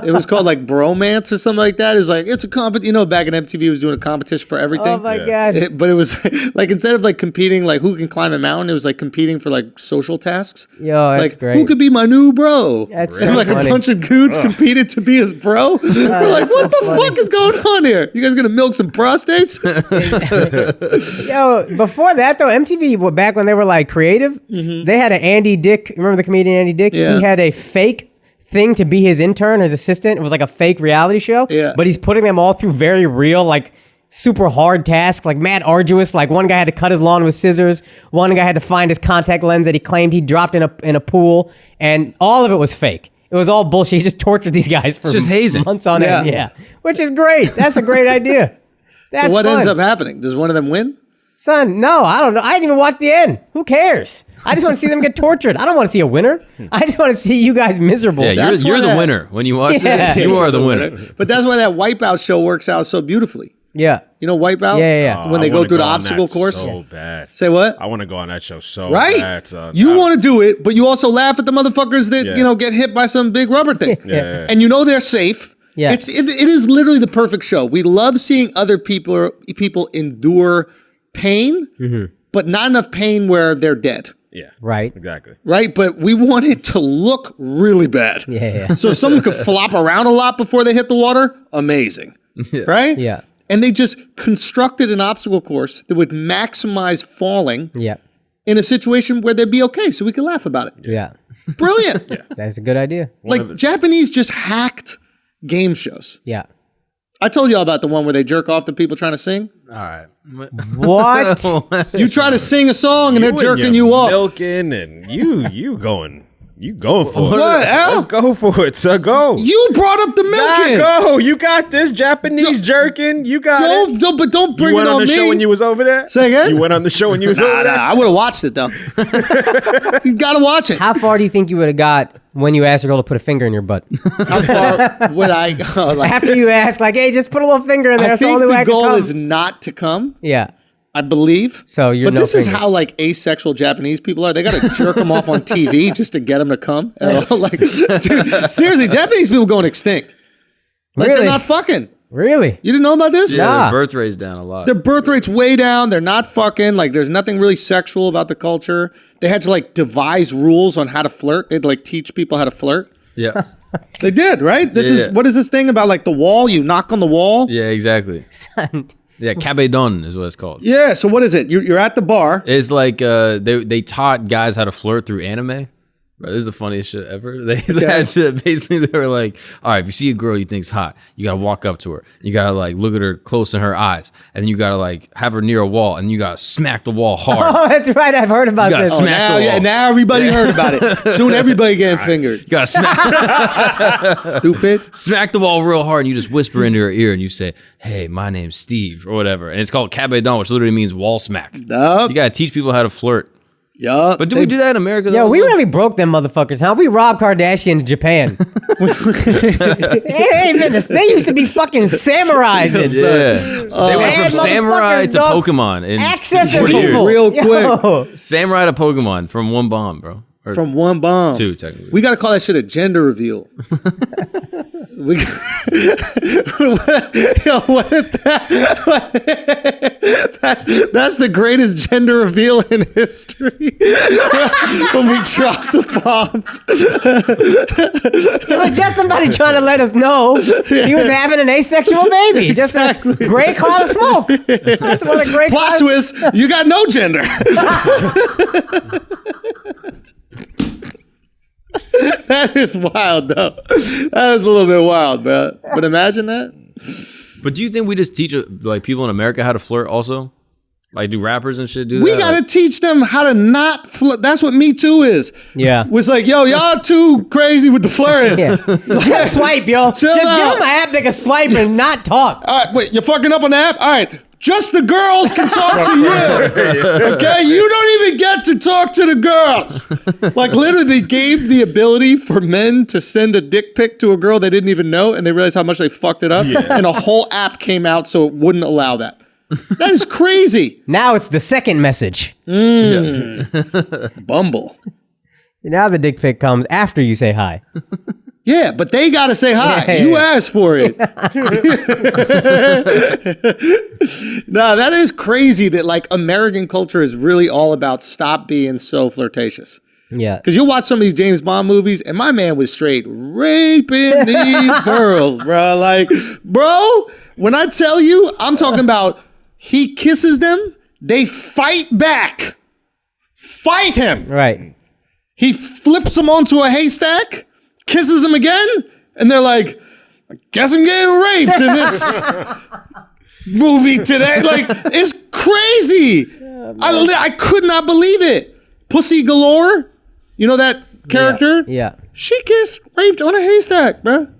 It was called like Bromance or something like that. It was like, it's a back in MTV was doing a competition for everything. oh my god, But it was like instead of like competing like who can climb a mountain, it was like competing for like social tasks. Yo, that's like great. who could be my new bro? That's and so like funny. a bunch of dudes competed to be his bro. We're like, that's what so the funny. fuck is going on here? You guys gonna milk some prostates? yo. Before that though, MTV, back when they were like creative, they had an Andy Dick. Remember the comedian Andy Dick? Yeah. He had a fake thing to be his intern, his assistant. It was like a fake reality show. Yeah. But he's putting them all through very real, like super hard tasks, like mad arduous. Like one guy had to cut his lawn with scissors. One guy had to find his contact lens that he claimed he dropped in a pool, and all of it was fake. It was all bullshit. He just tortured these guys for just hazing. months on end. Yeah. Yeah, which is great. That's a great idea. That's So what fun. ends up happening? Does one of them win? Son, no, I don't know. I didn't even watch the end. Who cares? I just want to see them get tortured. I don't want to see a winner. I just want to see you guys miserable. Yeah, That's you're why the that- winner. When you watch Yeah. it, you are the winner. But that's why that Wipeout show works out so beautifully. Yeah. You know Wipeout? Yeah. When I they go wanna through the on obstacle that course? So bad. Say what? I want to go on that show so Right? bad. Son. You want to do it, but you also laugh at the motherfuckers that, Yeah. get hit by some big rubber thing. Yeah. And you know they're safe. Yeah. It is literally the perfect show. We love seeing other people endure pain, but not enough pain where they're dead. Yeah. Right. Exactly. Right? But we want it to look really bad. Yeah. So if someone could flop around a lot before they hit the water, amazing. Right? Yeah. And they just constructed an obstacle course that would maximize falling Yeah. in a situation where they'd be okay, so we could laugh about it. Yeah. Brilliant. That's a good idea. Like Japanese just hacked game shows. Yeah. I told y'all about the one where they jerk off the people trying to sing. All right. What? You try to sing a song and they're jerking you off. Milking and you going for it. What, Al? Let's go for it. So go. You brought up the milking. Go. You got this Japanese jerking. You got it. Don't bring You went it on on the me. show when you was over there? Say again? You went on the show when you was over there? I would have watched it though. You gotta watch it. How far do you think you would have got when you asked a girl to put a finger in your butt? How far would I go? Like, After you ask, like, hey, just put a little finger in there. I That's the think only way I the can goal come. is not to come. Yeah. I believe. So you're But no this is finger. how like asexual Japanese people are. They got to jerk them off on TV just to get them to come. At all. Like, dude, seriously, Japanese people going extinct. Like Really? they're not fucking. Really? You didn't know about this? Yeah, Nah. their birth rate's down a lot. Their birth rate's way down. They're not fucking. Like, there's nothing really sexual about the culture. They had to like devise rules on how to flirt. They'd like teach people how to flirt. Yeah. They did, right? This is Yeah. what is this thing about like the wall? You knock on the wall. Yeah, exactly. Son. Yeah, kabedon is what it's called. Yeah. So what is it? You're at the bar. It's like they taught guys how to flirt through anime. Bro, this is the funniest shit ever. They had to basically, they were like, all right, if you see a girl you think's hot, you gotta walk up to her. You gotta like look at her close in her eyes, and then you gotta like have her near a wall, and you gotta smack the wall hard. Oh, that's right. I've heard about this. Smack the wall. Now everybody heard about it. Soon everybody getting fingered. You gotta smack. Stupid. Smack the wall real hard, and you just whisper into her ear, and you say, "Hey, my name's Steve," or whatever, and it's called cabedon, which literally means wall smack. Yup. You gotta teach people how to flirt. Yup. But do we do that in America? Yo, we really broke them motherfuckers, huh? We robbed Kardashian in Japan. Hey, man, they used to be fucking samurais. Yeah. They went from samurai to dog. Pokemon in Access to 40 years. people. Real Yo. quick. Samurai to Pokemon from one bomb, bro. Or From one bomb. two, technically. We got to call that shit a gender reveal. We, yo, what if that's the greatest gender reveal in history. When we drop the bombs. It was just somebody trying to let us know he was having an asexual baby. Just a great cloud of smoke. That's what a great Plot twist, you got no gender. That is wild, though. That is a little bit wild, man. But imagine that. But do you think we just teach like people in America how to flirt also? Like, do rappers and shit do We that? gotta teach them how to not flirt. That's what Me Too is. Yeah. Was like, yo, y'all too crazy with the flirting. Yeah. Just swipe, yo. Chill Just out. give them an app they can swipe and not talk. All right, wait, you're fucking up on the app? All right. Just the girls can talk to you. Okay? You don't even get to talk to the girls. Like, literally, they gave the ability for men to send a dick pic to a girl they didn't even know, and they realized how much they fucked it up. Yeah. And a whole app came out so it wouldn't allow that. That is crazy. Now it's the second message. Bumble. Now the dick pic comes after you say hi. Yeah, but they got to say hi. Yeah. You asked for it. No, that is crazy that like American culture is really all about stop being so flirtatious. Yeah. Because you'll watch some of these James Bond movies, and my man was straight raping these girls, bro. Like, bro, when I tell you, I'm talking about he kisses them, they fight back. Fight him. Right. He flips them onto a haystack, kisses them again, and they're like, I guess I'm getting raped in this movie today. Like, it's crazy. I could not believe it. Pussy Galore, you know that character? Yeah. She gets raped on a haystack, bruh.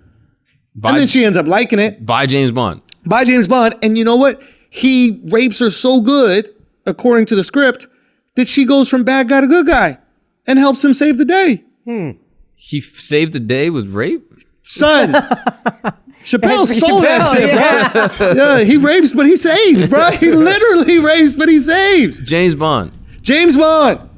And then she ends up liking it. By James Bond. By James Bond. And you know what? He rapes her so good, according to the script, that she goes from bad guy to good guy and helps him save the day. He saved the day with rape? Son, Chappelle stole that shit, bro. Yeah, he rapes, but he saves, bro. He literally rapes, but he saves. James Bond. James Bond.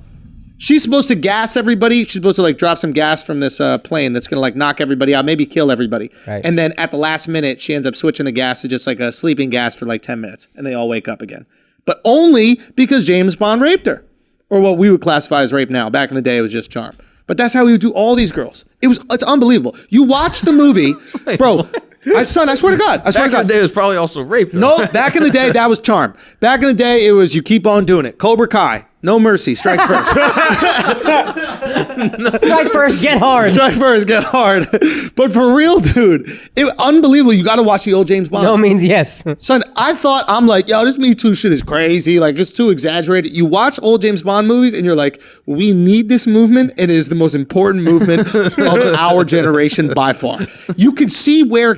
She's supposed to gas everybody. She's supposed to like drop some gas from this plane that's gonna like knock everybody out, maybe kill everybody. Right. And then at the last minute, she ends up switching the gas to just like a sleeping gas for like 10 minutes, and they all wake up again. But only because James Bond raped her, or what we would classify as rape now. Back in the day, it was just charm. But that's how he would do all these girls. It's unbelievable. You watch the movie, bro. I swear to God. Back in the day, it was probably also rape. Though. No, back in the day, that was charm. Back in the day, it was you keep on doing it. Cobra Kai, no mercy, strike first. Strike first, get hard. Strike first, get hard. But for real, dude, unbelievable. You got to watch the old James Bond. No means yes. Son, I'm like, yo, this Me Too shit is crazy. Like, it's too exaggerated. You watch old James Bond movies and you're like, we need this movement. It is the most important movement of our generation by far. You could see where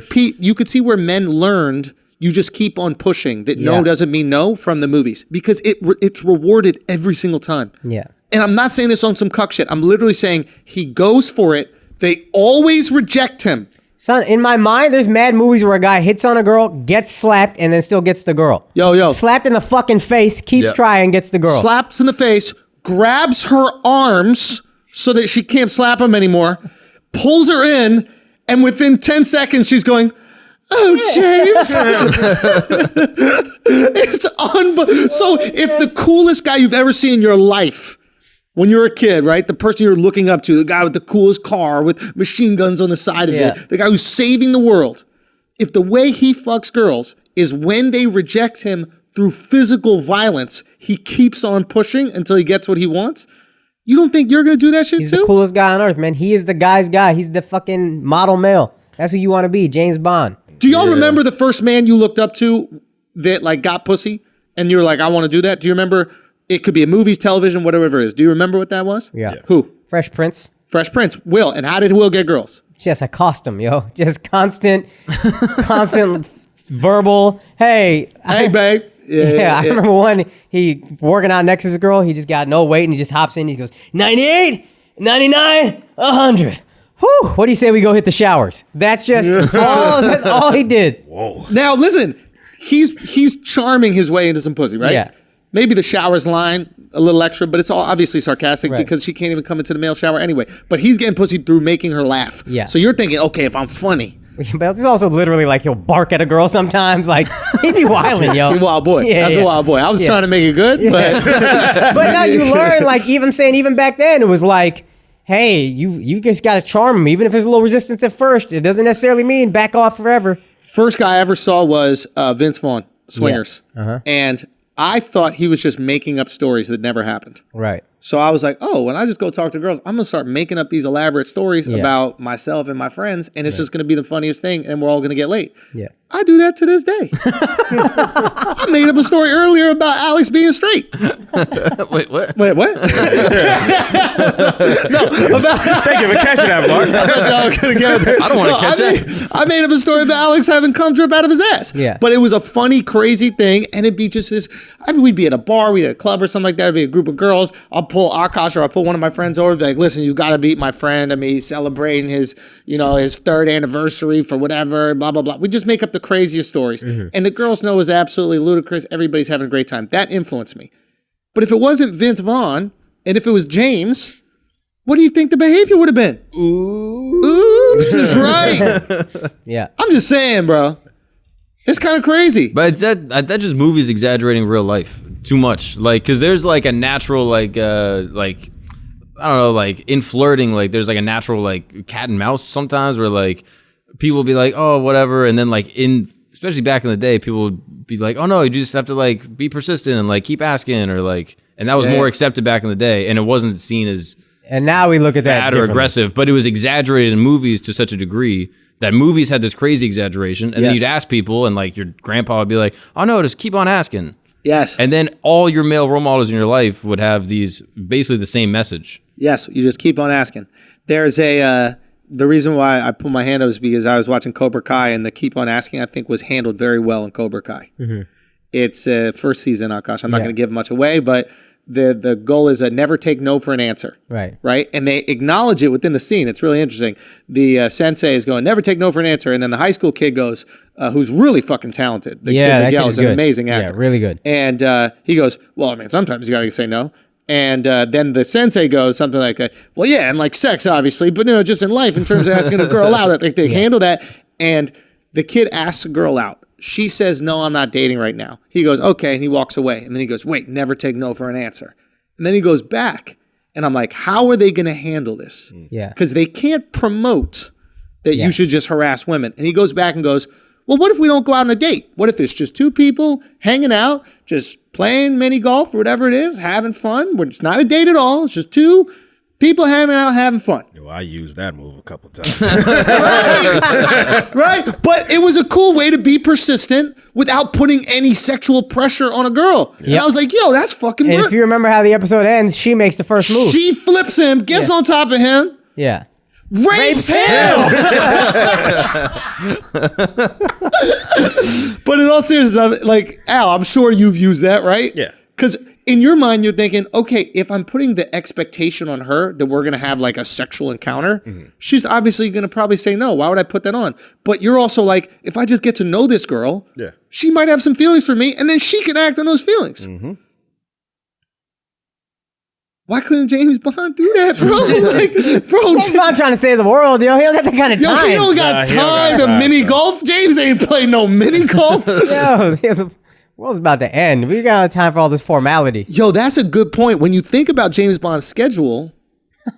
men learned you just keep on pushing that no doesn't mean no from the movies because it's rewarded every single time. Yeah. And I'm not saying this on some cuck shit. I'm literally saying he goes for it. They always reject him. Son, in my mind, there's mad movies where a guy hits on a girl, gets slapped, and then still gets the girl. Yo. Slapped in the fucking face, keeps trying, gets the girl. Slaps in the face, grabs her arms so that she can't slap him anymore, pulls her in, and within 10 seconds, she's going, oh, James. It's unbelievable. So if the coolest guy you've ever seen in your life, when you're a kid, right? The person you're looking up to, the guy with the coolest car with machine guns on the side of it, the guy who's saving the world. If the way he fucks girls is when they reject him through physical violence, he keeps on pushing until he gets what he wants. You don't think you're gonna do that shit He's too? the coolest guy on earth, man. He is the guy's guy. He's the fucking model male. That's who you want to be, James Bond. Do y'all remember the first man you looked up to that like got pussy and you were like, I want to do that? Do you remember? It could be a movies, television, whatever it is. Do you remember what that was? Yeah. Who? Fresh Prince. Fresh Prince. Will. And how did Will get girls? Just a costume, yo. Just constant verbal. Hey, Babe. Yeah, I remember one, he working out next to his girl, he just got no weight and he just hops in, he goes, 98, 99, 100. Whew, what do you say we go hit the showers? That's just that's all he did. Whoa. Now listen, he's charming his way into some pussy, right? Yeah. Maybe the showers line a little extra, but it's all obviously sarcastic Right. because she can't even come into the male shower anyway. But he's getting pussy through making her laugh. Yeah. So you're thinking, okay, if I'm funny. But it's also literally like he'll bark at a girl sometimes. Like, he be wilding, yo. He's a wild boy. Yeah, That's yeah. a wild boy. I was Yeah. trying to make it good, but But now you learn, like, even back then, it was like, hey, you just got to charm him. Even if there's a little resistance at first, it doesn't necessarily mean back off forever. first guy I ever saw was Vince Vaughn, Swingers. Yeah. Uh-huh. And I thought he was just making up stories that never happened. Right. So I was like, oh, when I just go talk to girls, I'm going to start making up these elaborate stories Yeah. about myself and my friends, and it's just going to be the funniest thing, and we're all going to get laid. Yeah. I do that to this day. I made up a story earlier about Alex being straight. Wait, what? Wait, what? Thank you for catching that, Mark. I don't want to catch that. I made up a story about Alex having cum drip out of his ass. Yeah. But it was a funny, crazy thing, and it'd be just this. I mean, we'd be at a bar, we'd at a club or something like that. It'd be a group of girls. I'll pull Akaash or I'll pull one of my friends over, be like, listen, you got to meet my friend. I mean, he's celebrating his, his third anniversary for whatever, blah, blah, blah. We just make up the craziest stories. Mm-hmm. And the girls know it's absolutely ludicrous. Everybody's having a great time. That influenced me. But if it wasn't Vince Vaughn, and if it was James, what do you think the behavior would have been? Oops is right. Yeah. I'm just saying, bro. It's kind of crazy. But it's that just movies exaggerating real life too much. Like, because there's like a natural like I don't know, like in flirting, like there's like a natural like cat and mouse sometimes where like people will be like, oh, whatever, and then like especially back in the day, people would be like, oh no, you just have to like be persistent and like keep asking, or like, and that was more accepted back in the day, and it wasn't seen as And now we look at that bad or aggressive, but it was exaggerated in movies to such a degree that movies had this crazy exaggeration, and then you'd ask people, and like your grandpa would be like, oh no, just keep on asking. Yes. And then all your male role models in your life would have these basically the same message. Yes, you just keep on asking. There's the reason why I put my hand up is because I was watching Cobra Kai, and the keep on asking, I think, was handled very well in Cobra Kai. Mm-hmm. It's first season, Akaash. I'm not going to give much away, but the goal is never take no for an answer. Right. Right? And they acknowledge it within the scene. It's really interesting. The sensei is going, never take no for an answer. And then the high school kid goes, who's really fucking talented. The kid that Miguel kid is is an good. amazing actor. Yeah, really good. And he goes, well, I mean, sometimes you got to say no. And then the sensei goes something like, well, yeah, and like sex, obviously, but just in life, in terms of asking a girl out, like they handle that. And the kid asks a girl out. She says, no, I'm not dating right now. He goes, okay, and he walks away. And then he goes, wait, never take no for an answer. And then he goes back, and I'm like, how are they going to handle this? Yeah. Because they can't promote that you should just harass women. And he goes back and goes, well, what if we don't go out on a date? What if it's just two people hanging out, just playing mini golf or whatever it is, having fun? It's not a date at all. It's just two people hanging out, having fun. Yo, I used that move a couple times. Right? But it was a cool way to be persistent without putting any sexual pressure on a girl. And I was like, yo, that's fucking And real. if you remember how the episode ends, she makes the first move. She flips him, gets on top of him, Yeah. rapes him. But in all seriousness, like, Al, I'm sure you've used that, right? Yeah. Because in your mind, you're thinking, okay, if I'm putting the expectation on her that we're going to have like a sexual encounter, she's obviously going to probably say no. Why would I put that on? But you're also like, if I just get to know this girl, she might have some feelings for me, and then she can act on those feelings. Why couldn't James Bond do that, bro? He's not trying to save the world, yo. He don't got that kind of Yo, time. he don't got time to mini golf. James ain't playing no mini golf. Yo, the world's about to end. We got time for all this formality. Yo, that's a good point. When you think about James Bond's schedule,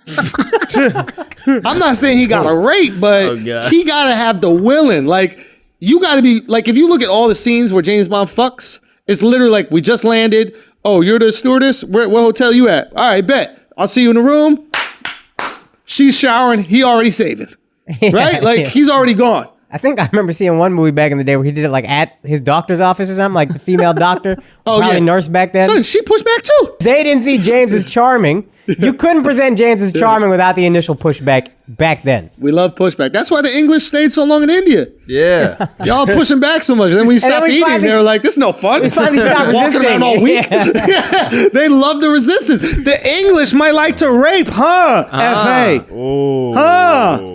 I'm not saying he got a rate, but he got to have the willing. Like, you got to be, like, if you look at all the scenes where James Bond fucks, it's literally like, we just landed. Oh, you're the stewardess? What hotel you at? All right, bet. I'll see you in the room. She's showering. He already saving. Right? Like, he's already gone. I think I remember seeing one movie back in the day where he did it like at his doctor's office or something, like the female doctor. Probably nurse back then. Son, she pushed back too. They didn't see James as charming. You couldn't present James as charming without the initial pushback back then. We love pushback. That's why the English stayed so long in India. Yeah. Y'all pushing back so much. Then we stopped eating. They were like, this is no fun. We finally stopped walking resisting. around all week. Yeah. They love the resistance. The English might like to rape, huh? F.A. Oh. Huh?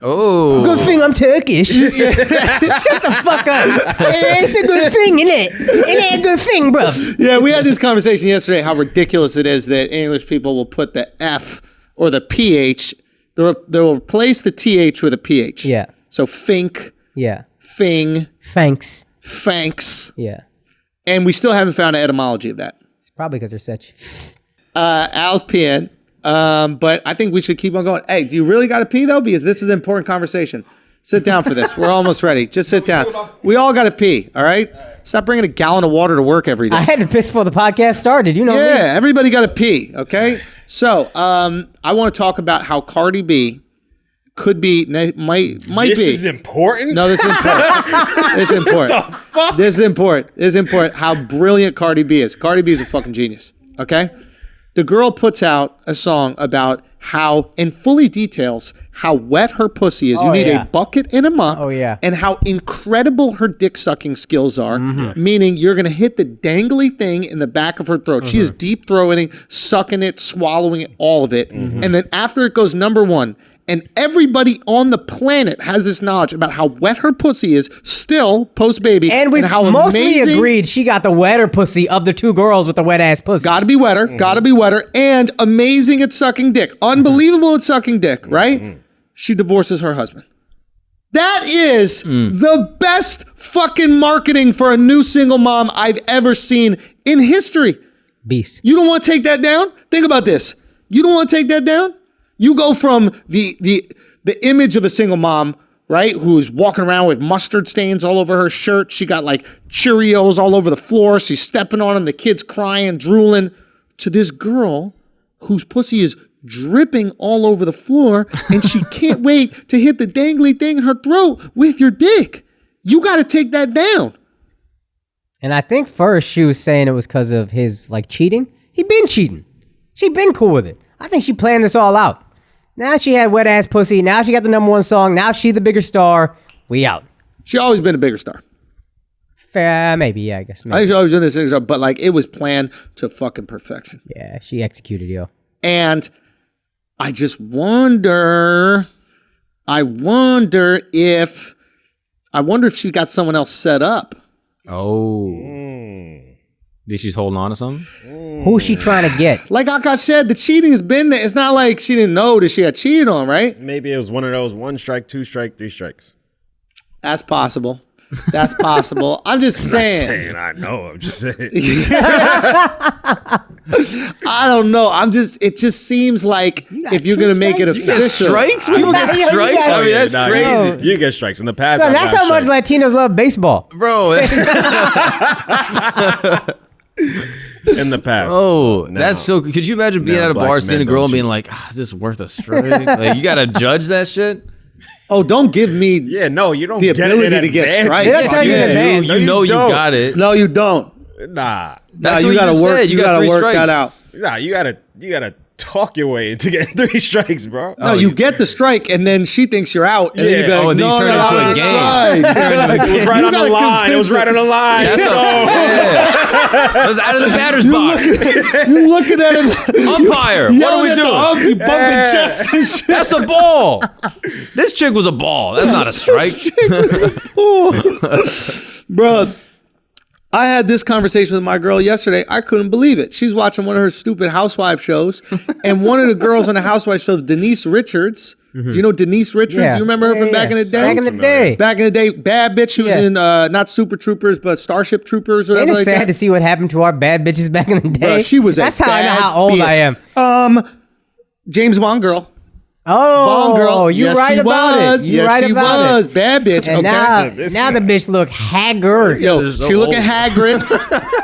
Oh. Good thing I'm Turkish. Shut the fuck up. It's a good thing, innit? It ain't a good thing, bro. Yeah, we had this conversation yesterday, how ridiculous it is that English people will put the F or the PH, they'll replace the TH with a PH. Yeah. So think, Yeah. thing, Thanks. thanks. Yeah. And we still haven't found an etymology of that. It's probably because they're such. Al's peeing. But I think we should keep on going. Hey, do you really got to pee though? Because this is an important conversation. Sit down for this. We're almost ready. Just sit down. We all got to pee. All right. Stop bringing a gallon of water to work every day. I had to piss before the podcast started. You know me. Yeah, everybody got to pee. Okay. So, I want to talk about how Cardi B could be, might This be. is important? No, this is important. This is important. What the fuck? This is important. This is important. How brilliant Cardi B is. Cardi B is a fucking genius. Okay? The girl puts out a song about how, and fully details how wet her pussy is. You need a bucket and a mop. Oh, yeah. And how incredible her dick sucking skills are. Meaning you're going to hit the dangly thing in the back of her throat. She is deep throating, sucking it, swallowing it, all of it. And then after it goes number one, and everybody on the planet has this knowledge about how wet her pussy is still post-baby. And we how mostly amazing, agreed she got the wetter pussy of the two girls with the wet ass pussy. Gotta be wetter, gotta be wetter, and amazing at sucking dick. Unbelievable at sucking dick, right? She divorces her husband. That is the best fucking marketing for a new single mom I've ever seen in history. Beast. You don't want to take that down? Think about this. You don't want to take that down? You go from the image of a single mom, right, who's walking around with mustard stains all over her shirt. She got like Cheerios all over the floor. She's stepping on them. The kid's crying, drooling. To this girl whose pussy is dripping all over the floor and she can't wait to hit the dangly thing in her throat with your dick. You got to take that down. And I think first she was saying it was because of his like cheating. He been cheating. She been cool with it. I think she planned this all out. Now she had wet ass pussy. Now she got the number one song. Now she the bigger star. We out. She always been a bigger star. Fair, maybe. Yeah, I guess. Maybe. I think she always been this bigger star, but like it was planned to fucking perfection. Yeah, she executed, yo. And I just wonder if she got someone else set up. Oh. Think she's holding on to something? Who's she trying to get? Like Akaash said, the cheating has been there. It's not like she didn't know that she had cheated on, right? Maybe it was one of those 1 strike, 2 strike, 3 strikes. That's possible. That's possible. I'm just saying. I know. I'm just saying. I don't know. It just seems like if you're going to make it official. Strikes? People get strikes? I mean, that's crazy. You get strikes in the past. So that's how much Latinos love baseball. Bro. In the past. Oh, that's so. Could you imagine being at a bar, seeing a girl and being like, is this worth a strike? Like, you got to judge that shit? Oh, don't give me you don't the ability to get strikes. They don't tell you in advance. You know you got it. No, you don't. Nah. You got to work. You got to work that out. Nah, you gotta talk your way into getting 3 strikes, bro. No, you get the strike, and then she thinks you're out, and then you be like, and then you turn it into a game. It was right on the line. It was right on the line. That was out of the batter's box. You're looking at him. Umpire, what are we doing? You bumping chests and shit. That's a ball. This chick was a ball. That's not a strike. Bro, I had this conversation with my girl yesterday. I couldn't believe it. She's watching one of her stupid housewife shows, and one of the girls on the housewife shows, Denise Richards. Do you know Denise Richards? Yeah. Do you remember her from back in the day? Back in the day. Back in the day, bad bitch. She was in not Super Troopers, but Starship Troopers or Ain't whatever it like sad that. to see what happened to our bad bitches back in the day? Bro, she was That's a how I know bad how old bitch. I am. James Bond girl. Oh, Bomb girl. you Yes, right she about was. it. You Yes, right she about was. it. Bad bitch. And Okay. now the bitch look haggard. Yo, she looking haggard.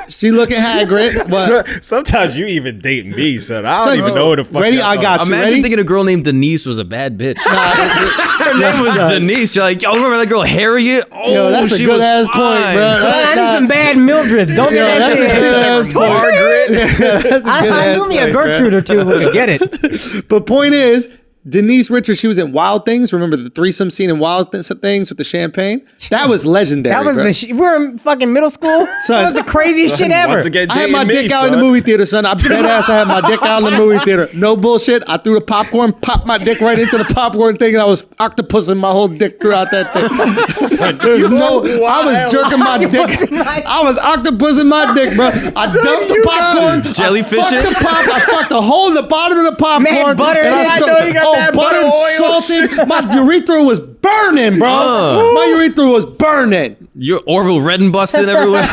She looking haggard. But Sometimes you even date me, son. I don't even know what the fuck. Ready? I got you. Imagine Ready? thinking a girl named Denise was a bad bitch. Her name was Denise. You're like, yo, remember that girl Harriet? Oh, Yo, that's a she good was ass point, fine. bro. I need some bad Mildreds. Don't Yo, get that's a that good ass shit. point. I knew me a Gertrude or two would get it. But point is, Denise Richards, she was in Wild Things. Remember the threesome scene in Wild Things with the champagne? That was legendary. That was bro. we were in fucking middle school. Son. That was the craziest shit ever. Once again, I had my dating me, dick out in son. the movie theater, son. I dead ass. I had my dick out in the movie theater. No bullshit. I threw the popcorn, popped my dick right into the popcorn thing, and I was octopusing my whole dick throughout that thing. There's no. I was jerking my dick. I was octopusing my dick, bro. I dumped the popcorn. Jellyfishing? I fucked the pop. I fucked the hole in the bottom of the popcorn. Man, butter and in it. I stuck- know you got that butter, butter oil. salted. My urethra was burning, bro. My urethra was burning. Your Orville red and busted everywhere.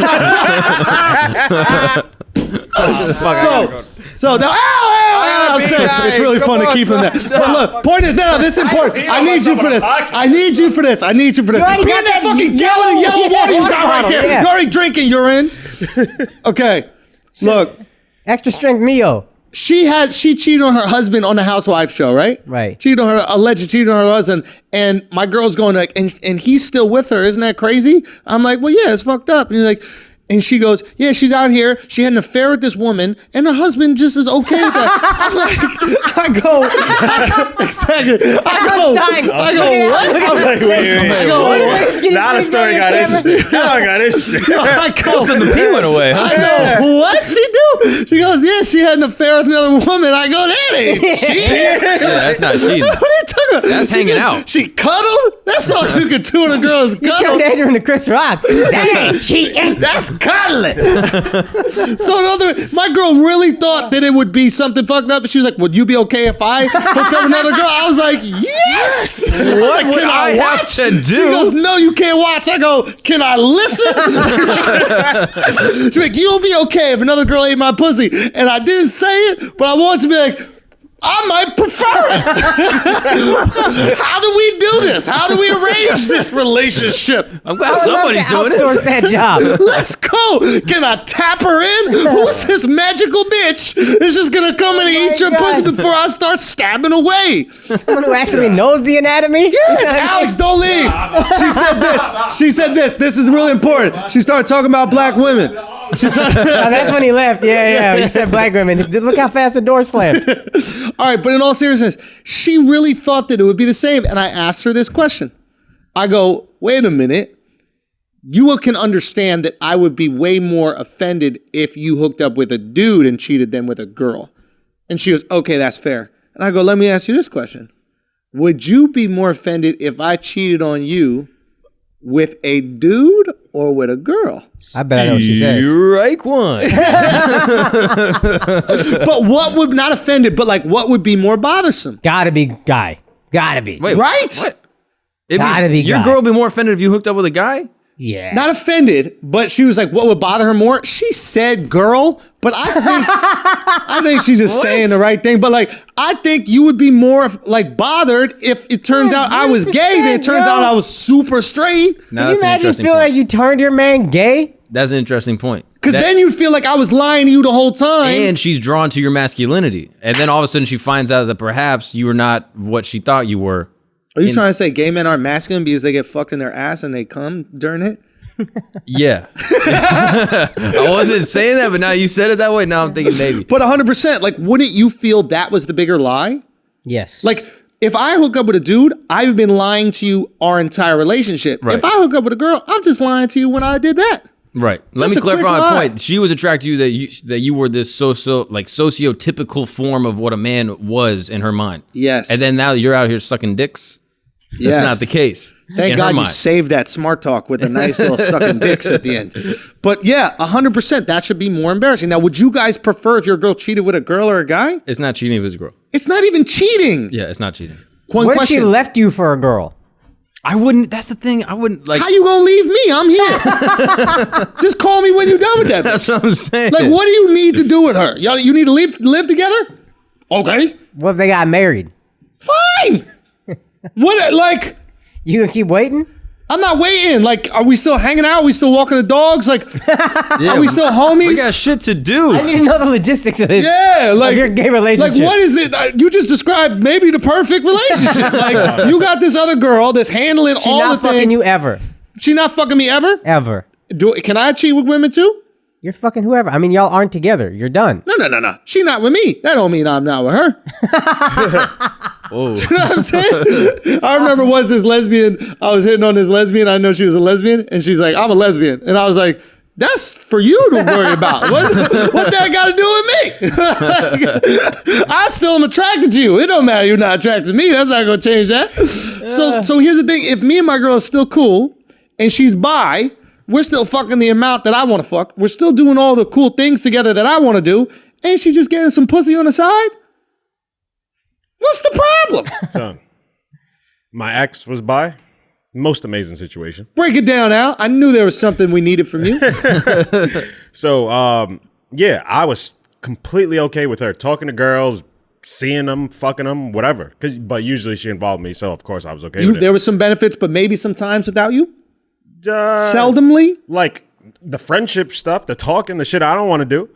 So now, it's really fun to keep him there. But look, point is now. This is important. I need you for this. I need you for this. I need you for this. You already Be got in that that fucking yellow- gallon of yellow water you got right bottle, there. yeah. You're already drinking. You're in. Okay. Look, Extra strength Mio. she cheated on her husband on the Housewife show, right? Right. Cheated on her, alleged cheated on her husband, and my girl's going like, and he's still with her. Isn't that crazy? I'm like, well, yeah, it's fucked up. And he's like, and she goes, yeah, she's out here. She had an affair with this woman, and her husband just is okay with that. I'm like, I go, exactly. I go, what? I'm like, wait. I go, what? Now the story got this. Now I got this shit. I go, The pee went away. I go, what she do? She goes, yeah, she had an affair with another woman. I go, that ain't cheating. Yeah, that's not cheating. What are you talking about? That's She hanging out. She cuddled? That's all you can do with a girl is You turned cuddle. Andrew into Chris Rock. That ain't cheating. That's cuddling. So my girl really thought that it would be something fucked up. She was like, would you be okay if I hooked up another girl? I was like, yes. What would I have to do? She goes, no, you can't watch. I go, can I listen? She's like, you'll be okay if another girl ate my pussy. And I didn't say it, but I wanted to be like, I might prefer it. How do we do this? How do we arrange this relationship? I'm glad somebody's doing outsource it. that job. Let's go. Can I tap her in? Who's this magical bitch that's just gonna come and eat your God. pussy before I start stabbing away? Someone who actually knows the anatomy. Yes, Alex, don't leave. She said this. She said this. This is really important. She started talking about black women. She started- Oh, that's when he left. Yeah. He said black women. Look how fast the door slammed. All right, but in all seriousness, she really thought that it would be the same. And I asked her this question. I go, wait a minute. You can understand that I would be way more offended if you hooked up with a dude and cheated than with a girl. And she goes, okay, that's fair. And I go, let me ask you this question. Would you be more offended if I cheated on you with a dude or with a girl? I bet I know what she says. Strike one. But what would not offended, but like what would be more bothersome? Gotta be guy. Gotta be. Wait, Right? What? Gotta be your guy. girl would be more offended if you hooked up with a guy? Yeah. Not offended, but she was like, what would bother her more? She said girl, but I think she's just saying the right thing. But like, I think you would be more like bothered if it turns out I was gay than it turns 100%, out I was super straight. Now Can you that's an imagine interesting feeling point. like you turned your man gay? That's an interesting point. Because then you'd feel like I was lying to you the whole time. And she's drawn to your masculinity. And then all of a sudden she finds out that perhaps you were not what she thought you were. Are you trying to say gay men aren't masculine because they get fucked in their ass and they come during it? Yeah. I wasn't saying that, but now you said it that way. Now I'm thinking maybe. But 100%, like, wouldn't you feel that was the bigger lie? Yes. Like, if I hook up with a dude, I've been lying to you our entire relationship. Right. If I hook up with a girl, I'm just lying to you when I did that. Right. Let That's me a clarify quick my lie. point. She was attracted to you that you were this sociotypical form of what a man was in her mind. Yes. And then now you're out here sucking dicks. That's Yes. not the case. Thank in God her you mind. saved that smart talk with a nice little sucking dicks at the end. But yeah, 100%, that should be more embarrassing. Now, would you guys prefer if your girl cheated with a girl or a guy? It's not cheating if it's a girl. It's not even cheating. Yeah, it's not cheating. One what if she question. left you for a girl? I wouldn't. That's the thing. I wouldn't like. How you gonna leave me? I'm here. Just call me when you're done with that. That's what I'm saying. Like, what do you need to do with her? Y'all, you need to live together? Okay. What if they got married? Fine. fine. What, like, You gonna keep waiting? I'm not waiting. Like, are we still hanging out? Are we still walking the dogs? Like, are we still homies? We got shit to do. I need to know the logistics of this. Yeah, like of your gay relationship. Like, what is it? You just described maybe the perfect relationship. Like, you got this other girl that's handling She all not the fucking things. you ever. She not fucking me ever? Ever. Can I cheat with women too? You're fucking whoever. I mean, y'all aren't together. You're done. No. She not with me. That don't mean I'm not with her. Oh. You know what I'm saying? I remember once this lesbian, I was hitting on this lesbian. I know she was a lesbian, and she's like, I'm a lesbian. And I was like, that's for you to worry about. What that got to do with me? I still am attracted to you. It don't matter you're not attracted to me. That's not going to change that. So here's the thing. If me and my girl is still cool, and she's bi, we're still fucking the amount that I want to fuck. We're still doing all the cool things together that I want to do. Ain't she just getting some pussy on the side? What's the problem? Son, my ex was bi. Most amazing situation. Break it down, Al. I knew there was something we needed from you. So, yeah, I was completely okay with her talking to girls, seeing them, fucking them, whatever. But usually she involved me, so of course I was okay with it. There was some benefits, but maybe sometimes without you? Seldomly? Like the friendship stuff, the talking, the shit I don't want to do.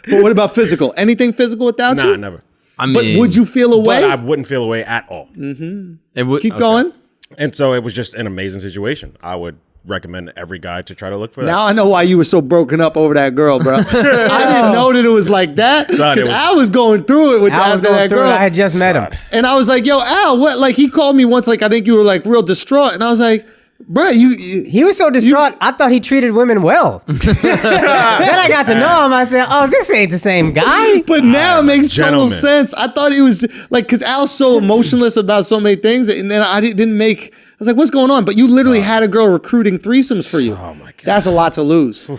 But what about physical? Anything physical without you? Nah, never. I mean, But would you feel away? But I wouldn't feel away at all. Keep going. And so it was just an amazing situation. I would recommend every guy to try to look for that. Now I know why you were so broken up over that girl, bro. I didn't know that it was like that because I was going through it with I was after going that through girl. it. I had just met him. And I was like, yo, Al, what? Like, he called me once, like, I think you were like real distraught. And I was like, bro, He was so distraught, I thought he treated women well. Then I got to know him. I said, oh, this ain't the same guy. But now it makes total gentleman. sense. I thought it was like, because Al's so emotionless about so many things, and then I didn't make. I was like, what's going on? But you literally had a girl recruiting threesomes for you. Oh my God. That's a lot to lose.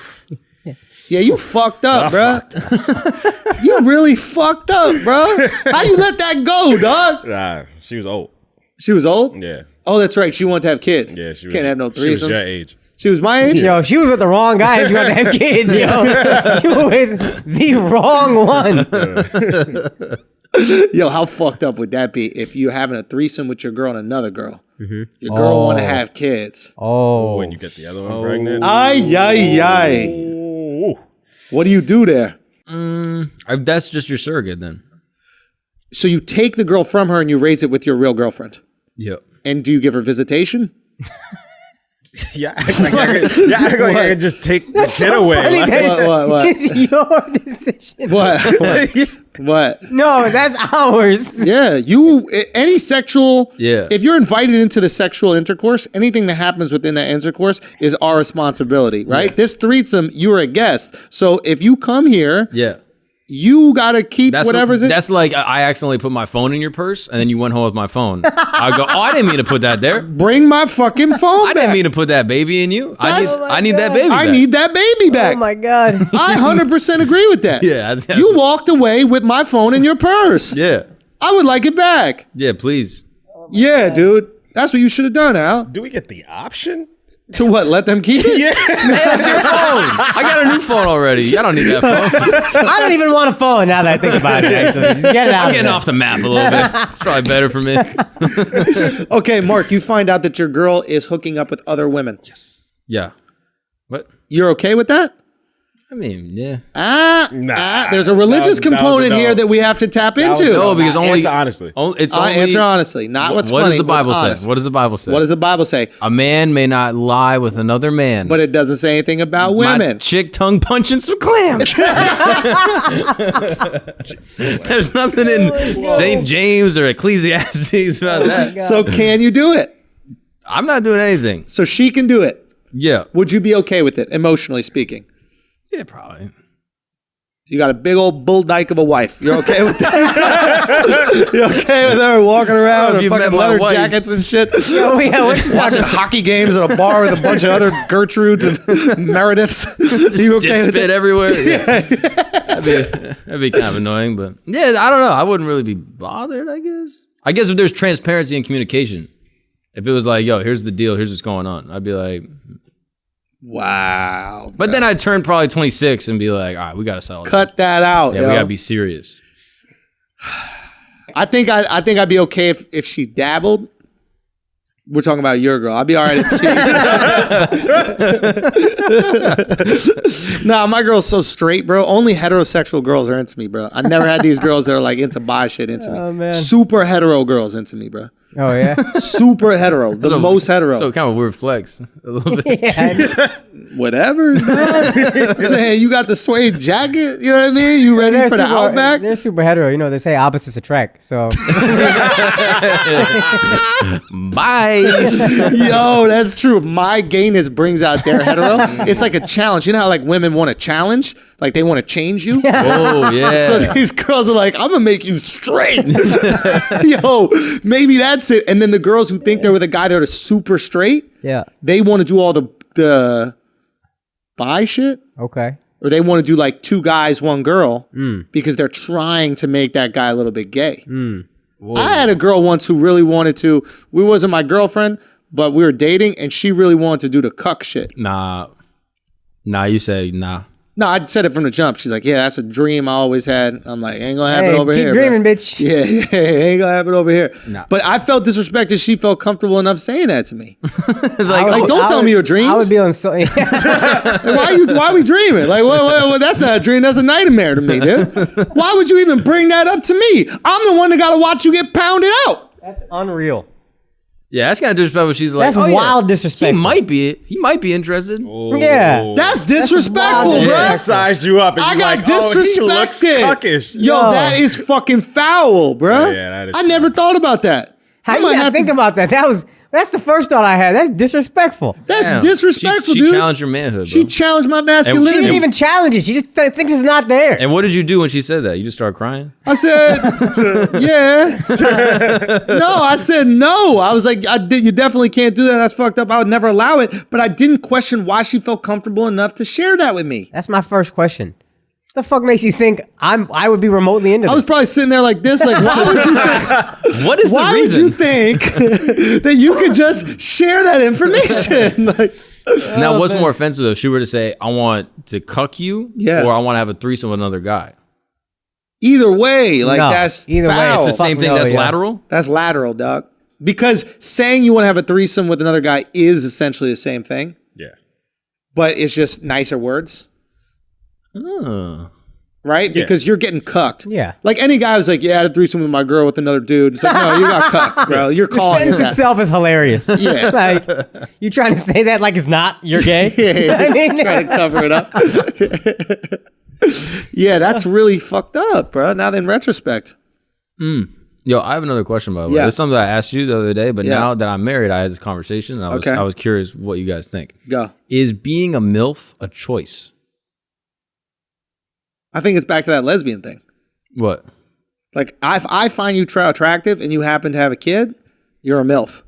Yeah, you fucked up, bro. You really fucked up, bro. How you let that go, dog? Nah, she was old. She was old? Yeah. Oh, that's right. She wanted to have kids. Yeah, she was. Can't have no She was threesomes. your age. She was my age? Yo, she was with the wrong guy if you want to have kids, yo. You were with the wrong one. Yo, how fucked up would that be if you're having a threesome with your girl and another girl? Your girl want to have kids. Oh. When you get the other one pregnant. Ay, ay, ay. Ooh. What do you do there? That's just your surrogate then. So you take the girl from her and you raise it with your real girlfriend. Yep. And do you give her visitation? Yeah, act like I could just take the shit away. Funny Like, that What? It's your decision. What? No, that's ours. Yeah, any sexual. Yeah. If you're invited into the sexual intercourse, anything that happens within that intercourse is our responsibility, right? Yeah. This threesome, you're a guest. So if you come here, Yeah. you gotta keep whatever's in. That's like I accidentally put my phone in your purse and then you went home with my phone. I go, oh, I didn't mean to put that there. Bring my fucking phone I back. didn't mean to put that baby in you. I need that God. baby I back. need that baby back. Oh my God. I 100% agree with that. Yeah, that's- You walked away with my phone in your purse. Yeah. I would like it back. Yeah, please. Yeah, dude. That's what you should have done, Al. do we get the option? To what? Let them keep it? Yeah. That's your phone. I got a new phone already. I don't need that phone. I don't even want a phone now that I think about it, actually. Just get it out I'm of getting there. off the map a little bit. It's probably better for me. Okay, Mark, you find out that your girl is hooking up with other women. Yeah. What? You're okay with that? I mean, yeah. There's a religious That was a component no. here that we have to tap That was into. No, because only answer honestly. It's I only answer honestly, not what's what funny. does the Bible what's say? honest. What does the Bible say? What does the Bible say? A man may not lie with another man. But it doesn't say anything about My women. chick tongue punching some clams. There's nothing in St. James or Ecclesiastes about that. So can you do it? I'm not doing anything. So she can do it. Yeah. Would you be okay with it, emotionally speaking? Yeah, probably. You got a big old bull dyke of a wife. You're okay with that? You're okay with her walking around if with you met fucking my leather wife. jackets and shit? Oh, yeah, what's Watching hockey games at a bar with a bunch of other Gertrudes and Merediths. You okay Dip with spit it? everywhere. Yeah. That'd be kind of annoying, but yeah, I don't know. I wouldn't really be bothered, I guess. I guess if there's transparency and communication. If it was like, yo, here's the deal, here's what's going on, I'd be like, Wow. but then I'd turn probably 26 and be like, all right, we got to settle. Cut that out. Yeah, yo. we got to be serious. I think I'd be okay if she dabbled. We're talking about your girl. I'd be all right if she. Nah, my girl's so straight, bro. Only heterosexual girls are into me, bro. I never had these girls that are like into bi shit into me. Oh, man. Super hetero girls into me, bro. Oh yeah. Super hetero. The most hetero. So kind of a weird flex. A little bit. Yeah. Whatever. I'm saying you got the suede jacket. You know what I mean? You ready for the Outback? They're super hetero. You know, they say opposites attract. So Bye. Yo, that's true. My gayness brings out their hetero. It's like a challenge. You know how like women want a challenge? Like they want to change you? Oh, yeah. So these girls are like, I'm going to make you straight. Yo, maybe that's it. And then the girls who think they're with a guy that are super straight, yeah. they want to do all the bi shit. Okay. Or they want to do like 2 guys, 1 girl because they're trying to make that guy a little bit gay. I had a girl once who really wanted to. We wasn't my girlfriend, but we were dating, and she really wanted to do the cuck shit. Nah, you say nah. No, I said it from the jump. She's like, yeah, that's a dream I always had. I'm like, ain't gonna happen over here. Keep dreaming, bro. bitch. Yeah, ain't gonna happen over here. Nah. But I felt disrespected. She felt comfortable enough saying that to me. Like, don't tell me your dreams. I would be on so. Like, why are we dreaming? Like, well, that's not a dream. That's a nightmare to me, dude. Why would you even bring that up to me? I'm the one that got to watch you get pounded out. That's unreal. Yeah, that's kind of disrespectful. She's like, That's oh, wild yeah. disrespectful. He might be interested. Yeah. That's disrespectful, wild. bro. She sized you up, and I you're got like, oh, he looks disrespected. cuckish. Yo, that is fucking foul, bro. Yeah, that is I never thought about that. How I you might not have think to- about that? That's the first thought I had. That's disrespectful. That's Damn. disrespectful, she dude. challenged your manhood, bro. She challenged my She masculinity. didn't even challenge it. She just thinks it's not there. And what did you do when she said that? You just start crying? I said, yeah. No, I said no. I was like, you definitely can't do that. That's fucked up. I would never allow it. But I didn't question why she felt comfortable enough to share that with me. That's my first question. The fuck makes you think I would be remotely into I was this? probably sitting there like this, like, why would you think? What is Why the would reason? you think that you could just share that information? Like, Now, what's more offensive if she were to say, I want to cuck you, Yeah. or I want to have a threesome with another guy? either way, like No, that's either way, foul. It's the same fuck thing no, that's yeah. lateral? That's lateral, dog. Because saying you want to have a threesome with another guy is essentially the same thing, Yeah. but it's just nicer words. Oh. Right? Yeah. Because you're getting cucked. Yeah. Like any guy who's like, yeah, I had a threesome with my girl with another dude. It's like, no, you got cucked, bro. You're The calling it sentence that. itself is hilarious. Yeah. Like, you trying to say that like it's not, you're gay? Yeah, I mean, trying to cover it up. Yeah, that's really fucked up, bro. Now in retrospect. Yo, I have another question, by the way. Yeah. It's something I asked you the other day, but Yeah. now that I'm married, I had this conversation, and Okay. I was curious what you guys think. Go. Is being a MILF a choice? I think it's back to that lesbian thing. What? Like, if I find you attractive and you happen to have a kid, you're a MILF.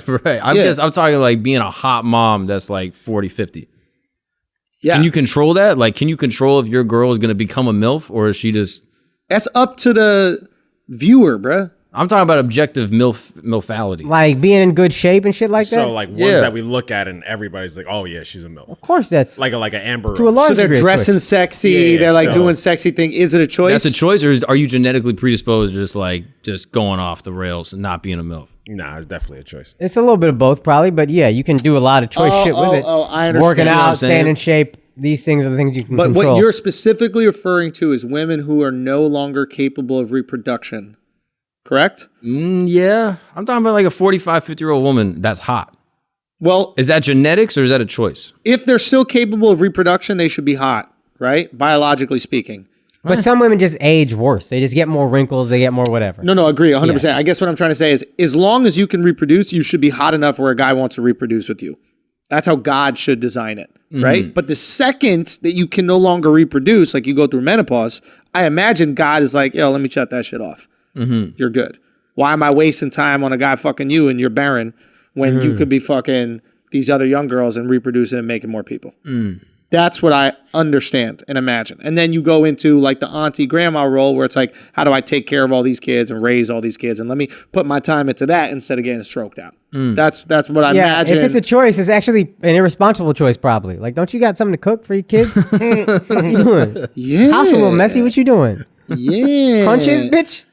Right. I'm Yeah. I'm talking like being a hot mom that's like 40, 50. Yeah. Can you control that? Like, can you control if your girl is going to become a MILF, or is she just... That's up to the viewer, bruh. I'm talking about objective MILFality. like being in good shape and shit like that? So like ones Yeah. that we look at and everybody's like, oh yeah, she's a MILF. Of course that's Like an Amber to a Rose. large So they're degree of dressing choice. sexy. Yeah, they're like so- doing sexy thing. Is it a choice? That's a choice, or are you genetically predisposed to just going off the rails and not being a MILF? Nah, it's definitely a choice. It's a little bit of both probably, but yeah, you can do a lot of choice shit with it. I understand. Working You know what I'm out, staying saying? in shape. These things are the things you can But control. what you're specifically referring to is women who are no longer capable of reproduction. Correct? Yeah. I'm talking about like a 45, 50-year-old woman that's hot. Well, Is that genetics or is that a choice? if they're still capable of reproduction, they should be hot, right? Biologically speaking. But some women just age worse. They just get more wrinkles. They get more whatever. No, agree, 100%. I guess what I'm trying to say is, as long as you can reproduce, you should be hot enough where a guy wants to reproduce with you. That's how God should design it, right? But the second that you can no longer reproduce, like you go through menopause, I imagine God is like, yo, let me shut that shit off. You're good. Why am I wasting time on a guy fucking you and you're barren when you could be fucking these other young girls and reproducing and making more people? That's what I understand and imagine. And then you go into like the auntie grandma role where it's like, how do I take care of all these kids and raise all these kids? And let me put my time into that instead of getting stroked out. That's what I Yeah, imagine. if it's a choice, it's actually an irresponsible choice probably. Like, don't you got something to cook for your kids? What you doing? yeah. House a little messy. What you doing? Yeah. Crunches, bitch.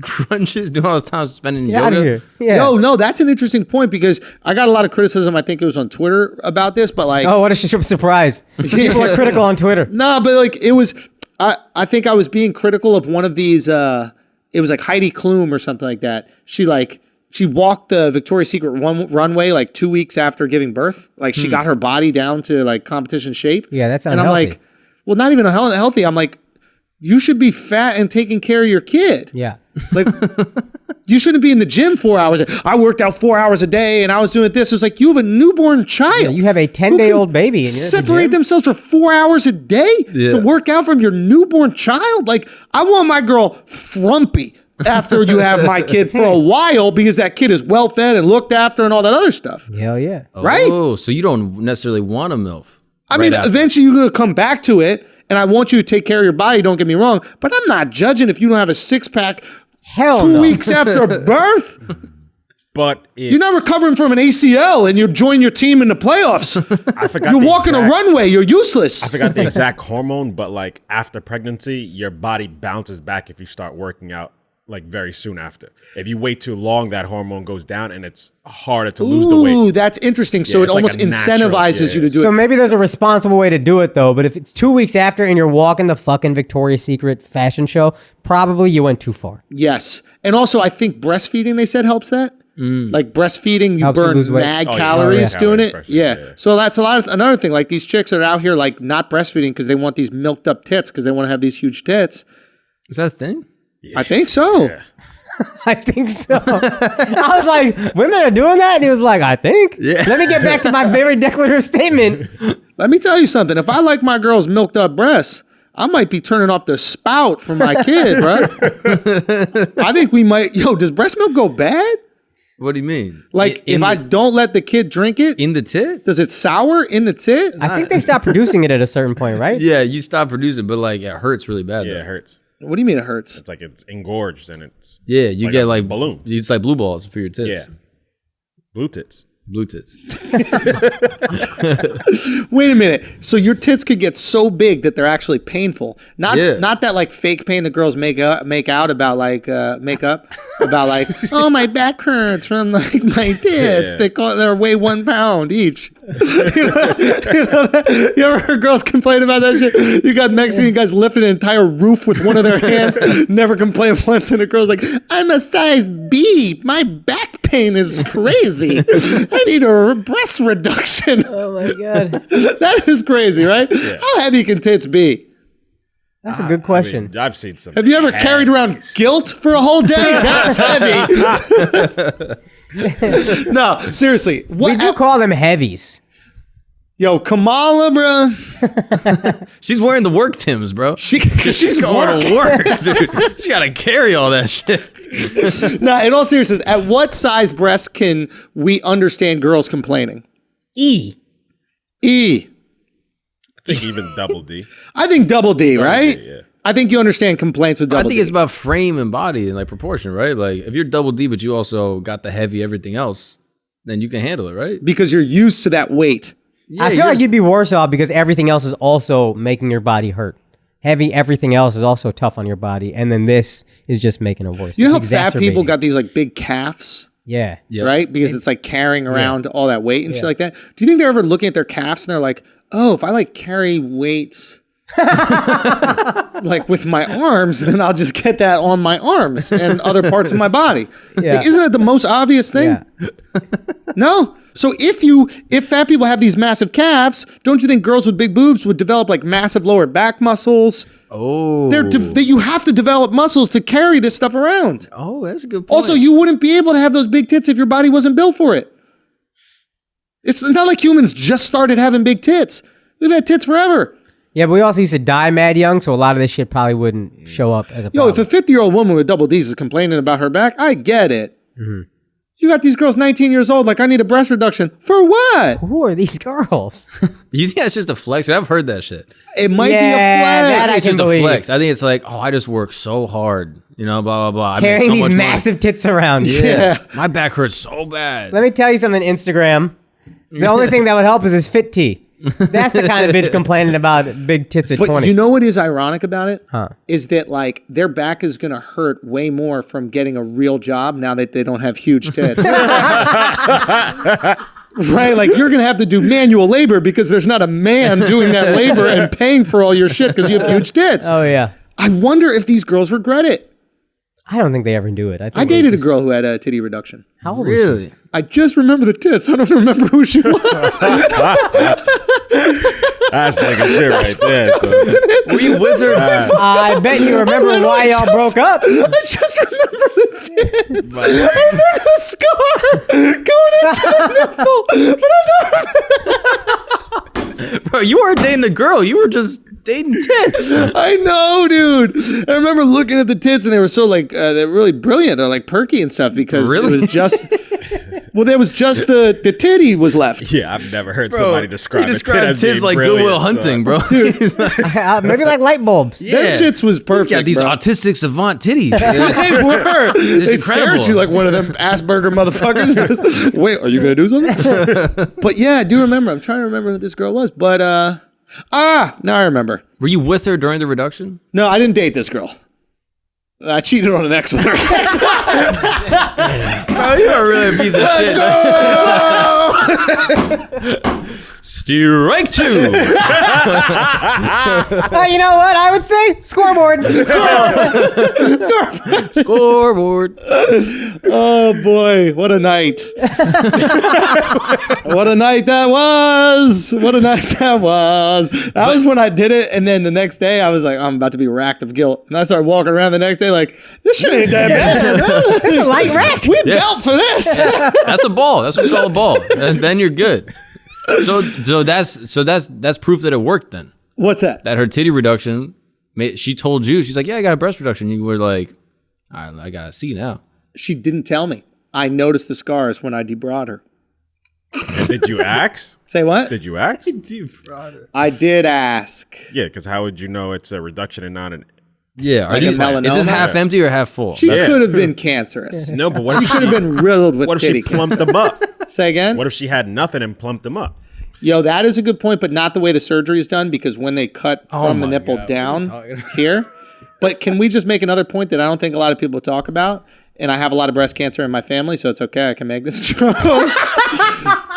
Crunches, doing all this time spending in Get out of yoga. here. Yeah. No, that's an interesting point because I got a lot of criticism. I think it was on Twitter about this, but like, Oh, what a surprise! People are critical on Twitter. nah, but like it was. I think I was being critical of one of these. It was like Heidi Klum or something like that. She walked the Victoria's Secret runway like 2 weeks after giving birth. Like she got her body down to like competition shape. Yeah, that's And I'm unhealthy. like, well, not even healthy. I'm like, you should be fat and taking care of your kid. Yeah. Like, you shouldn't be in the gym 4 hours. I worked out 4 hours a day and I was doing this. It was like, you have a newborn child. Yeah, you have a who 10-day-old can baby and you're at the separate gym? themselves for 4 hours a day to work out from your newborn child. Like, I want my girl frumpy after you have my kid for a while because that kid is well fed and looked after and all that other stuff. Hell yeah. Right? Oh, so you don't necessarily want a MILF. I mean, eventually you're going to come back to it, and I want you to take care of your body, don't get me wrong, but I'm not judging if you don't have a six-pack Hell 2 no. weeks after birth. But You're not recovering from an ACL, and you're joining your team in the playoffs. I forgot You're the walking a exact- runway. You're useless. I forgot the exact hormone, but like after pregnancy, your body bounces back if you start working out like very soon after. If you wait too long, that hormone goes down and it's harder to lose the weight. Ooh, that's interesting. So Yeah, it it's like almost a natural- incentivizes you to do So it. maybe there's a responsible way to do it though, but if it's 2 weeks after and you're walking the fucking Victoria's Secret fashion show, probably you went too far. Yes. And also, I think breastfeeding, they said, helps that. Like breastfeeding, you Helps you burn lose weight. mad Oh, yeah. calories Yeah. doing Calories, it. breastfeeding, Yeah. yeah. So that's another thing. Like these chicks are out here like not breastfeeding because they want these milked up tits because they want to have these huge tits. Is that a thing? I think so. Yeah. I think so. I was like, women are doing that? And he was like, I think. Yeah. Let me get back to my very declarative statement. Let me tell you something. If I like my girl's milked up breasts, I might be turning off the spout for my kid, bro. I think we might. Yo, does breast milk go bad? What do you mean? Like, if I don't let the kid drink it, in the tit? does it sour in the tit? I think they stopped producing it at a certain point, right? Yeah, you stop producing, but like it hurts really bad. Yeah, though. it hurts. What do you mean it hurts? It's like it's engorged and it's Yeah, you Like get a like balloon. It's like blue balls for your tits. yeah, blue tits. Blue tits. Wait a minute. So your tits could get so big that they're actually painful. Not that like fake pain the girls make out about like makeup about like, oh, my back hurts from like my tits. Yeah. They're weigh 1 pound each. You ever heard girls complain about that shit? You got Mexican guys lifting an entire roof with one of their hands, never complain once, and the girl's like, I'm a size B. My back pain is crazy. I need a breast reduction. Oh my God. That is crazy, right? How heavy can tits be? That's a good question. I mean, I've seen some. Have you ever carried around guilt for a whole day? That's heavy. No, seriously. We do call them heavies. Yo, Kamala, bro. She's wearing the work Tims, bro. She's going to working. work, dude. She got to carry all that shit. Nah, in all seriousness, at what size breast can we understand girls complaining? E. E. I think even double D. I think double D, right? D, yeah. I think you understand complaints with I double think D. it's about frame and body and like proportion, right? Like if you're double D, but you also got the heavy everything else, then you can handle it, right? Because you're used to that weight. Yeah, I feel like you'd be worse off because everything else is also making your body hurt. Heavy, everything else is also tough on your body. And then this is just making it worse. You know how It's fat people exacerbating. got these like big calves? Yeah. Yep. Right? Because it's like carrying around all that weight and shit like that. Do you think they're ever looking at their calves and they're like, oh, if I like carry weights like with my arms, then I'll just get that on my arms and other parts of my body. Yeah. Like, isn't it the most obvious thing? Yeah. No. So if fat people have these massive calves, don't you think girls with big boobs would develop like massive lower back muscles? Oh. That you have to develop muscles to carry this stuff around. Oh, that's a good point. Also, you wouldn't be able to have those big tits if your body wasn't built for it. It's not like humans just started having big tits. We've had tits forever. Yeah, but we also used to die mad young, so a lot of this shit probably wouldn't show up as a Yo, problem. if a 50-year-old woman with double D's is complaining about her back, I get it. Mm-hmm. You got these girls 19 years old, like, I need a breast reduction. For what? Who are these girls? You think that's just a flex? I've heard that shit. It might Yeah, be a that flex. I It's can just believe. a flex. I think it's like, oh, I just work so hard, you know, blah, blah, blah. I make Carrying so these much money. massive tits around. Yeah. My back hurts so bad. Let me tell you something, Instagram. The only thing that would help is this fit tee. That's the kind of bitch complaining about big tits at But 20. you know what is ironic about it? Huh. Is that like their back is going to hurt way more from getting a real job now that they don't have huge tits. Right? Like you're going to have to do manual labor because there's not a man doing that labor and paying for all your shit because you have huge tits. Oh, yeah. I wonder if these girls regret it. I don't think they ever do it. I dated a girl who had a titty reduction. How old was she? Really? I just remember the tits. I don't remember who she was. That's like a shit right there. So. Were you with her? I bet you remember why y'all broke up. I just remember the tits. I remember the scar going into the nipple. But I don't Bro, you weren't dating a girl. You were just dating tits. I know, dude. I remember looking at the tits and they were so like, they're really brilliant. They're like perky and stuff because it was just, well, there was just the titty was left. Yeah, I've never heard somebody describe he a tit described as tits being like brilliant, Goodwill Hunting, bro. Dude, Maybe like light bulbs. that shits was perfect. He's got these bro. autistic savant titties. They were. They stared incredible. at you like one of them Asperger motherfuckers. Just, wait, are you gonna do something? But yeah, I do remember. I'm trying to remember who this girl was. But now I remember. Were you with her during the reduction? No, I didn't date this girl. I cheated on an ex with her. Bro, you are really a piece of shit. Let's go! Strike two. You know what I would say? Scoreboard. Scoreboard. Oh boy, what a night. What a night that was. What a night that was. That was when I did it, and then the next day I was like, I'm about to be racked of guilt. And I started walking around the next day like, this shit ain't that bad. It's a light rack. We built for this. That's a ball. That's what we call a ball. And then you're good. So that's proof that it worked then. What's that? That her titty reduction, she told you, she's like, yeah, I got a breast reduction. You were like, all right, I gotta see now. She didn't tell me. I noticed the scars when I debrawed her. And did you ask? Say what? Did you ask? I did ask. Yeah, because how would you know it's a reduction and not an... Yeah, Like a melanoma? is this half empty or half full? She could have been cancerous. No, but what She if could have been riddled with what if titty she plumped cancer. them up? Say again? What if she had nothing and plumped them up? Yo, that is a good point, but not the way the surgery is done because when they cut from the my nipple God, down here. But can we just make another point that I don't think a lot of people talk about? And I have a lot of breast cancer in my family, so it's okay. I can make this joke.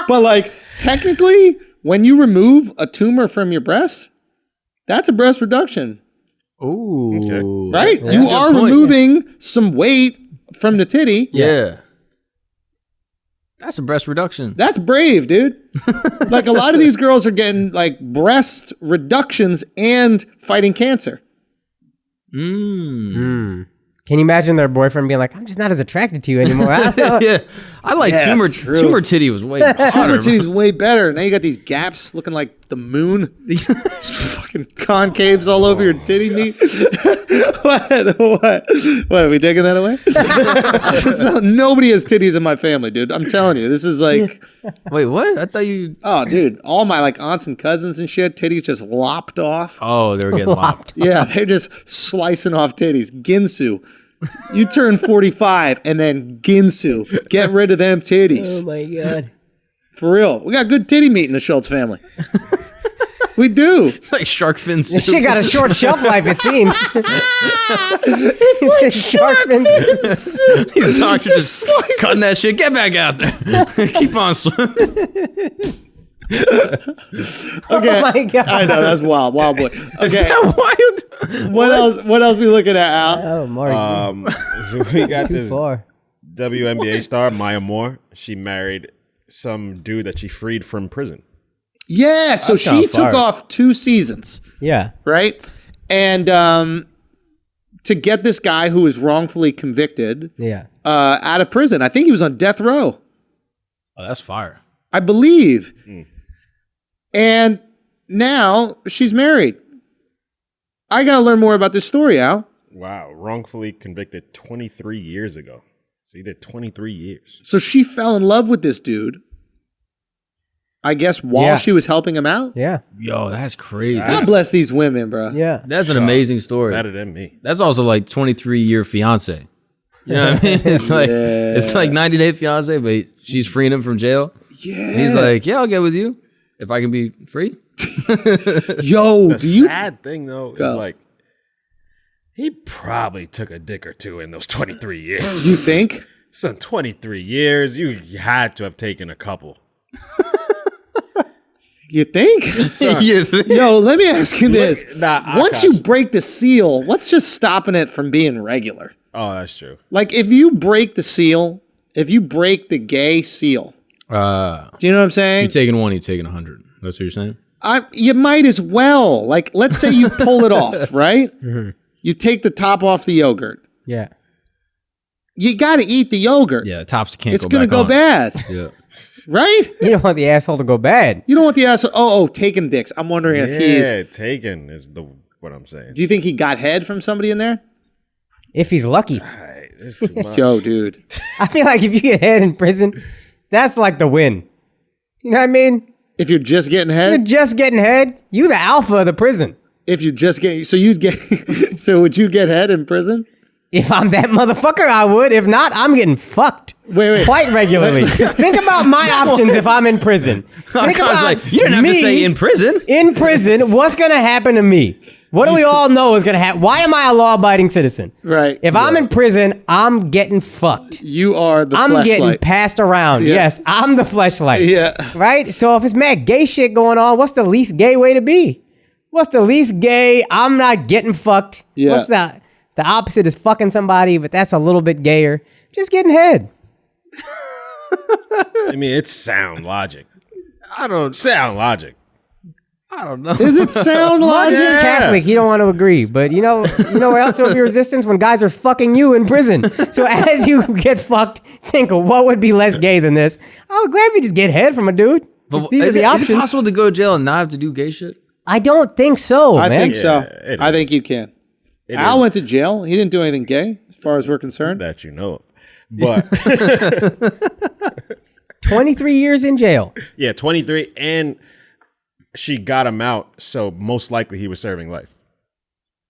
But like, technically, when you remove a tumor from your breast, that's a breast reduction, Ooh. Okay. right? That's You a good are point. removing some weight from the titty. Yeah. That's a breast reduction. That's brave, dude. Like a lot of these girls are getting like breast reductions and fighting cancer. Mm. Can you imagine their boyfriend being like, I'm just not as attracted to you anymore? I don't know. Yeah. I like Yeah, tumor. that's true. Tumor titty was way hotter. Tumor titty's way better. Now you got these gaps looking like the moon. Fucking concaves all over your titty meat. What? What, are we taking that away? Nobody has titties in my family, dude. I'm telling you. This is like, Wait, what? I thought you. oh, dude. All my like aunts and cousins and shit, titties just lopped off. Oh, they were getting lopped. Yeah, they're just slicing off titties. Ginsu. You turn 45 and then Ginsu. Get rid of them titties. Oh my God. For real. We got good titty meat in the Schulz family. We do. It's like shark fin soup. This shit got a short shelf life, it seems. It's like shark fin soup. The doctor just slice cutting that shit. Get back out there. Keep on swimming. Okay. Oh my God. I know, that's wild. Wild boy. Is Okay. that wild? What else we looking at, Al? Oh, Mark. So we got Too this far. WNBA star, Maya Moore. She married some dude that she freed from prison. Yeah, so That's she kinda took fire. off 2 seasons, Yeah. right? And to get this guy who was wrongfully convicted Yeah. out of prison. I think he was on death row, Oh, that's fire. I believe. And now she's married. I got to learn more about this story, Al. Wow, wrongfully convicted 23 years ago. So he did 23 years. So she fell in love with this dude, I guess, while Yeah. she was helping him out. Yeah. Yo, that's crazy. God bless these women, bro. Yeah. That's an amazing story. Better than me. That's also like 23-year fiance. You know what I mean? It's like 90-day fiance, but she's freeing him from jail. Yeah. He's like, yeah, I'll get with you. If I can be free? Yo, The do you? sad thing though is like he probably took a dick or two in those 23 years. You think? So 23 years, you had to have taken a couple. You think? Yo, let me ask you this. Once you break the seal, what's just stopping it from being regular? Oh, that's true. Like, if you break the seal, if you break the gay seal, do you know what I'm saying? You're taking one, you're taking 100. That's what you're saying? You might as well. Like, let's say you pull it off, right? Mm-hmm. You take the top off the yogurt. Yeah. You got to eat the yogurt. Yeah, the tops can't It's go back going to go on. bad. Yeah. Right? You don't want the asshole to go bad. You don't want the asshole. Oh, taking dicks. I'm wondering if he's. taken is what I'm saying. Do you think he got head from somebody in there? If he's lucky. It's too much. Yo, dude. I feel like if you get head in prison, that's like the win. You know what I mean? If you're just getting You're head, just getting head. You the alpha of the prison. if you just get, so you'd get, so would you get head in prison? If I'm that motherfucker, I would. If not, I'm getting fucked. Wait. Quite regularly. Think about my options if I'm in prison. Think about Like, you didn't have to say in prison. In prison, what's going to happen to me? What do we all know is going to happen? Why am I a law-abiding citizen? Right. If I'm in prison, I'm getting fucked. You are the I'm getting fleshlight. passed around. Yeah. Yes, I'm the fleshlight. Yeah. Right? So if it's mad gay shit going on, what's the least gay way to be? What's the least gay? I'm not getting fucked. Yeah. What's the opposite is fucking somebody, but that's a little bit gayer. Just getting head. I mean, it's sound logic. I don't know. Is it sound Lodge logic? is Catholic. He don't want to agree. But you know where else there will be resistance? When guys are fucking you in prison. So as you get fucked, think of what would be less gay than this. I would gladly just get head from a dude. But These are is the it options. possible to go to jail and not have to do gay shit? I don't think so, I man. think so. it I is. think you can. It Al is went to jail. He didn't do anything gay, as far as we're concerned. that you know of. But 23 years in jail. yeah, 23, and she got him out, so most likely he was serving life.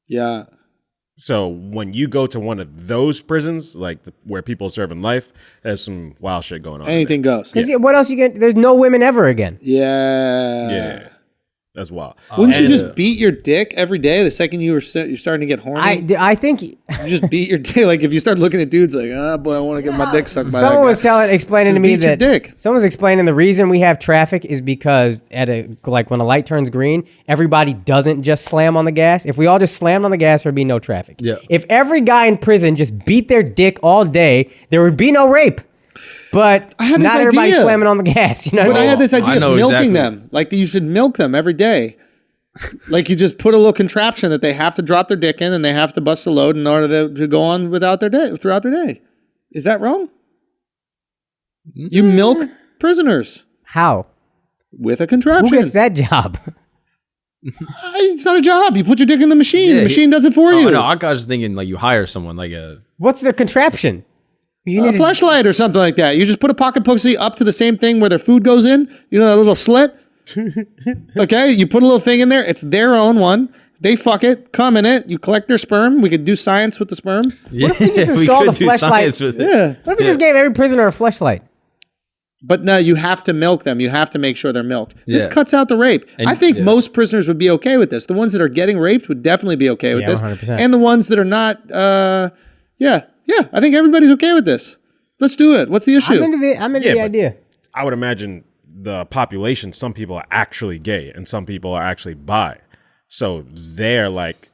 Yeah. So when you go to one of those prisons, like where people are serving life, there's some wild shit going on. Anything goes. 'Cause what else you get? There's no women ever again. Yeah. Yeah, that's wild. Wouldn't you And- just beat your dick every day the second you're starting to get horny? I think You just beat your dick. Like if you start looking at dudes like, boy, I want to get my dick sucked by that someone guy. was explaining Just to me beat your that dick. someone was explaining the reason we have traffic is because like when a light turns green, everybody doesn't just slam on the gas. If we all just slammed on the gas, there'd be no traffic. Yeah. If every guy in prison just beat their dick all day, there would be no rape. But I had this not everybody's idea. slamming on the gas. You know But what I I mean? had this I idea of know milking exactly. them. Like you should milk them every day. Like you just put a little contraption that they have to drop their dick in and they have to bust a load in order to go on without their day throughout their day. Is that wrong? You milk prisoners How? with a contraption. Who gets that job? It's not a job. You put your dick in the machine. The machine does it for you. No, I was just thinking like you hire someone like a. What's the contraption? You A need fleshlight or something like that. You just put a pocket pussy up to the same thing where their food goes in. You know that little slit? Okay, you put a little thing in there. It's their own one. They fuck it, come in it. You collect their sperm. We could do science with the sperm. Yeah, if we just installed a fleshlight? Yeah. What if we just gave every prisoner a fleshlight? But no, you have to milk them. You have to make sure they're milked. This Yeah. cuts out the rape. And- I think yeah. most prisoners would be okay with this. The ones that are getting raped would definitely be okay with Yeah, this. 100%. And the ones that are not, yeah. I think everybody's okay with this. Let's do it. What's the issue? I'm into Yeah, the but- idea. I would imagine the population, some people are actually gay and some people are actually bi. So they're like,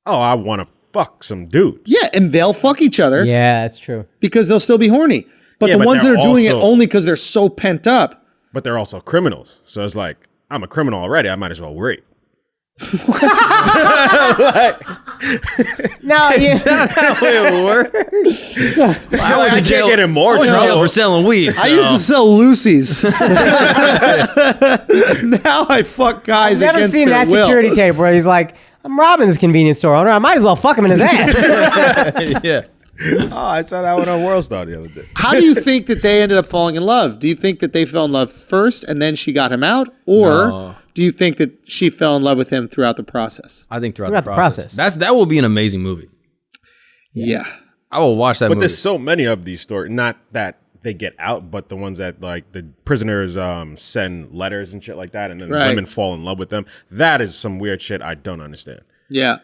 oh, I want to fuck some dudes. Yeah, and they'll fuck each other Yeah, that's true. because they'll still be horny. But Yeah, the but ones that they're are doing it also- only because they're so pent up. But they're also criminals. So it's like, I'm a criminal already. I might as well rape. No, yeah. it works. I I can't get in more I went to jail trouble. for selling weed. I used to sell Lucy's. Now I fuck guys I've never against seen their that will. security tape where he's like, I'm robbing this convenience store owner. I might as well fuck him in his ass. Yeah. Oh, I saw that one on World Star the other day. How do you think that they ended up falling in love? Do you think that they fell in love first and then she got him out? Or No. do you think that she fell in love with him throughout the process? I think throughout Throughout the the process. process. That will be an amazing movie. Yeah. I will watch that But movie. there's so many of these stories. Not that they get out, but the ones that like the prisoners send letters and shit like that, and then women fall in love with them. That is some weird shit I don't understand. Yeah.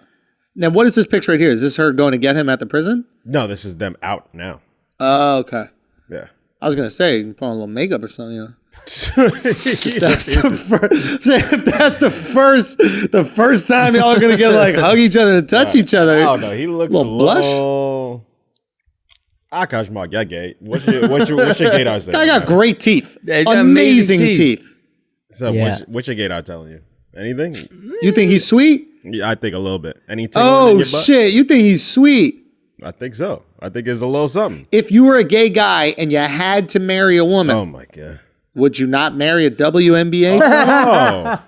Now, what is this picture right here? Is this her going to get him at the prison? No, this is them out now. Oh, okay. Yeah. I was gonna say, put on a little makeup or something. You know? If that's the first time y'all are gonna get like hug each other and touch each other. Oh no, he looks a little blush. Akaash Mark, yeah, gay. What's your gaydar saying? I got great teeth, Yeah, he's got amazing teeth. So Yeah. what's your gaydar telling you? Anything? You think he's sweet? Yeah, I think a little bit. Any tingling in your butt? Shit! You think he's sweet? I think so. I think it's a little something. If you were a gay guy and you had to marry a woman, Oh my god. would you not marry a WNBA? Oh.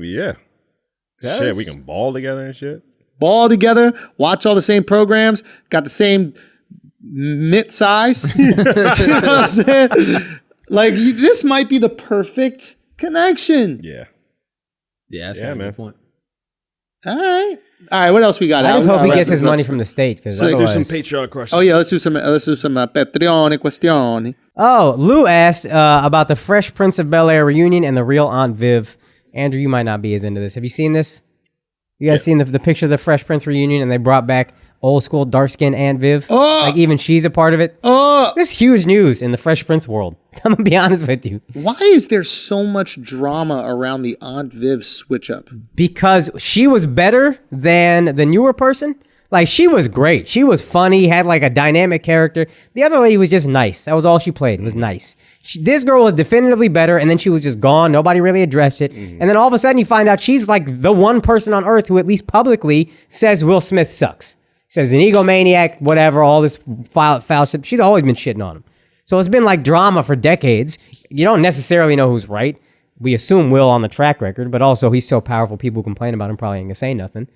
Yeah. Shit, we can ball together and shit. Ball together, watch all the same programs, got the same mitt size. You know what I'm saying? Like, this might be the perfect connection. Yeah. Yeah, that's Yeah, a man. good point. All right. What else we got? I just Al? hope he gets his money from the state. Let's do some Patreon questions. Oh yeah, let's do some Patreon questioni. Oh, Lou asked about the Fresh Prince of Bel-Air reunion and the real Aunt Viv. Andrew, you might not be as into this. Have you seen this? You guys seen the picture of the Fresh Prince reunion and they brought back old school dark skin Aunt Viv? Like even she's a part of it. This is huge news in the Fresh Prince world. I'm gonna be honest with you. Why is there so much drama around the Aunt Viv switch up? Because she was better than the newer person. Like, she was great. She was funny, had like a dynamic character. The other lady was just nice. That was all she played, was nice. This girl was definitively better, and then she was just gone. Nobody really addressed it. And then all of a sudden you find out she's like the one person on earth who at least publicly says Will Smith sucks. Says an egomaniac, whatever, all this foul shit. She's always been shitting on him. So it's been like drama for decades. You don't necessarily know who's right. We assume Will on the track record, but also he's so powerful, people who complain about him probably ain't gonna say nothing.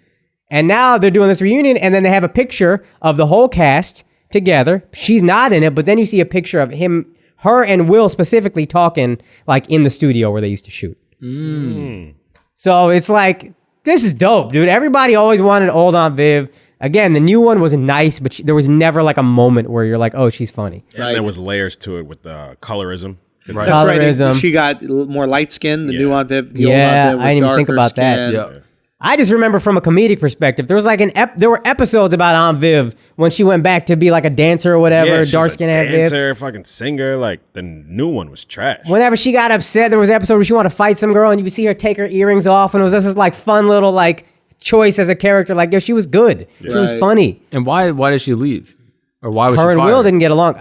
And now they're doing this reunion, and then they have a picture of the whole cast together. She's not in it, but then you see a picture of her and Will specifically talking like in the studio where they used to shoot. So it's like, this is dope, dude. Everybody always wanted old Aunt Viv. Again, the new one was nice, but there was never like a moment where you're like, oh, she's funny. And there was layers to it with the colorism. Right. That's right. Colorism. She got more light skin. The new Aunt Viv. The old Yeah, Aunt Viv was I didn't even think darker about that. skin. Yeah. I just remember from a comedic perspective, there was like there were episodes about Aunt Viv when she went back to be like a dancer or whatever, she dark was a skin Aunt Viv. dancer, fucking singer. Like the new one was trash. Whenever she got upset, there was an episode where she wanted to fight some girl and you could see her take her earrings off, and it was just this like fun little like choice as a character. Like, yo, she was good. She was Right. funny. And why did she leave? Or why was Her she and fired? Will didn't get along.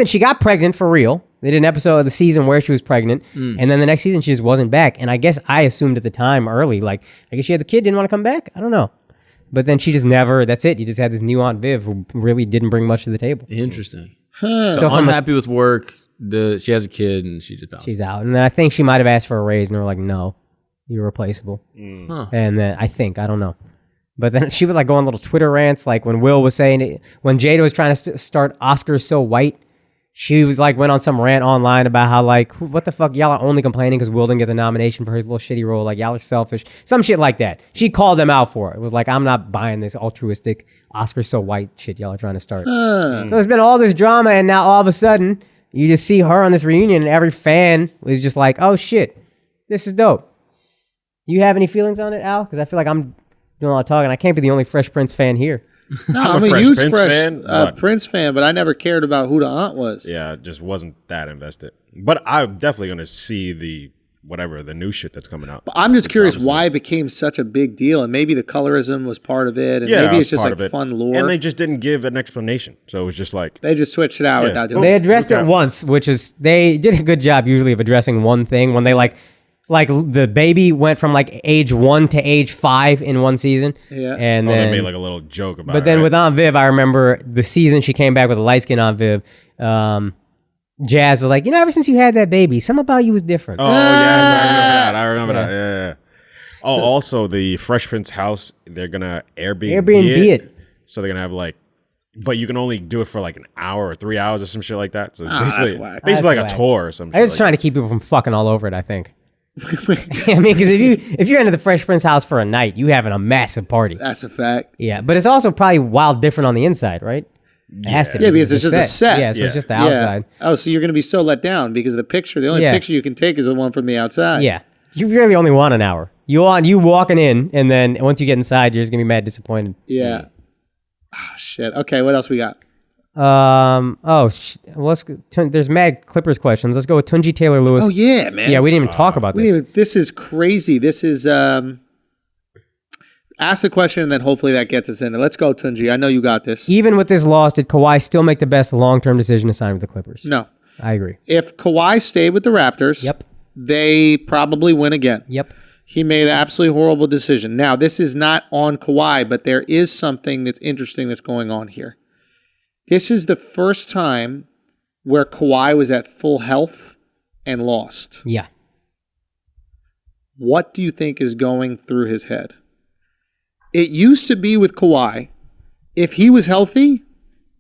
She got pregnant for real. They did an episode of the season where she was pregnant, and then the next season she just wasn't back. And I guess I assumed at the time early, like, I guess she had the kid, didn't want to come back. I don't know. But then she just never, that's it. You just had this new Aunt Viv who really didn't bring much to the table. Interesting. So So from unhappy with work. She has a kid and she just bounced. she's out. And then I think she might have asked for a raise and they were like, no, you're replaceable. And then I don't know. But then she would like go on little Twitter rants, like when Will was saying it, when Jada was trying to start Oscars So White, she was like, went on some rant online about how like, what the fuck, y'all are only complaining because Will didn't get the nomination for his little shitty role, like y'all are selfish, some shit like that. She called them out for it. It was like, I'm not buying this altruistic Oscars So White shit y'all are trying to start. So there's been all this drama, and now all of a sudden, you just see her on this reunion, and every fan is just like, oh shit, this is dope. You have any feelings on it, Al? Because I feel like I'm doing a lot of talking. I can't be the only Fresh Prince fan here. No, I'm I'm a a Fresh huge Prince fan, but- Prince fan, but I never cared about who the aunt was. Yeah, it just wasn't that invested. But I'm definitely going to see the new shit that's coming out. I'm just curious why it became such a big deal, and maybe the colorism was part of it, and Yeah, maybe that it's was just part like of it. fun lore. And they just didn't give an explanation. So it was just like, They just switched it out without doing They it. addressed okay. it once, which is they did a good job usually of addressing one thing when they like the baby went from like age 1 to age 5 in one season. Yeah. And they then made like a little joke about it. but then right? with Aunt Viv, I remember the season she came back with a light skin Aunt Viv. Jazz was like, ever since you had that baby, something about you was different. Oh, yes, I remember that. Yeah. Oh, also the Fresh Prince house, they're going to Airbnb it. So they're going to have like, but you can only do it for like an hour or 3 hours or some shit like that. So it's that's basically whack. like That's a whack. tour or some shit. I was like trying to keep people from fucking all over it, I think. I mean, because if you're into the Fresh Prince house for a night, you having a massive party. That's a fact. Yeah, but it's also probably wild different on the inside, right? It has to be. Yeah, because it's just a set. Yeah, so Yeah. it's just the outside. Oh, so you're going to be so let down because the only picture you can take is the one from the outside. Yeah. You really only want an hour. You walking in, and then once you get inside, you're just going to be mad disappointed. Yeah. Oh, shit. Okay, what else we got? There's mad Clippers questions. Let's go with Tunji Taylor Lewis. Oh, yeah, man. Yeah, we didn't even talk about this. This is crazy. This is... ask the question, and then hopefully that gets us in. Let's go, Tunji. I know you got this. Even with this loss, did Kawhi still make the best long-term decision to sign with the Clippers? No. I agree. If Kawhi stayed with the Raptors, Yep. they probably win again. Yep. He made an absolutely horrible decision. Now, this is not on Kawhi, but there is something that's interesting that's going on here. This is the first time where Kawhi was at full health and lost. Yeah. What do you think is going through his head? It used to be with Kawhi, if he was healthy,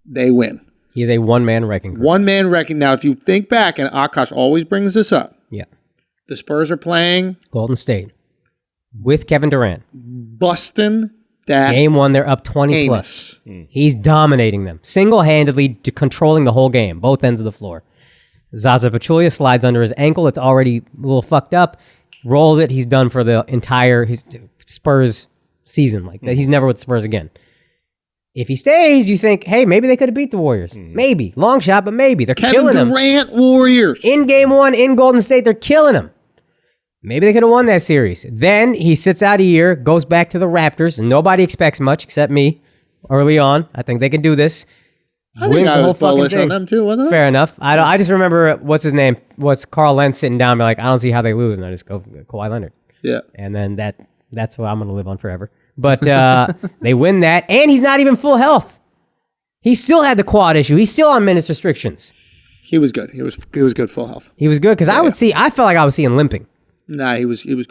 they win. He is a one-man wrecking crew. One man wrecking. Now, if you think back, and Akaash always brings this up, Yeah. the Spurs are playing, Golden State with Kevin Durant. busting that Game 1, they're up 20 anus. plus. He's dominating them, single-handedly controlling the whole game, both ends of the floor. Zaza Pachulia slides under his ankle. It's already a little fucked up. Rolls it. He's done for the entire Spurs season. Like that, he's never with the Spurs again. If he stays, you think, hey, maybe they could have beat the Warriors. Maybe. Long shot, but maybe. They're Kevin killing him. Durant Warriors. In Game 1 in Golden State, they're killing him. Maybe they could have won that series. Then he sits out a year, goes back to the Raptors, and nobody expects much except me early on. I think they can do this. I think Wins I the was whole fucking bullish on thing. them too, wasn't it? Fair enough. I just remember, what's his name? What's Carl Lentz sitting down and be like, I don't see how they lose. And I just go, Kawhi Leonard. Yeah. And then that's what I'm going to live on forever. But they win that, and he's not even full health. He still had the quad issue. He's still on minutes restrictions. He was good. He was good full health. He was good because I felt like I was seeing limping. Nah, he was good. He was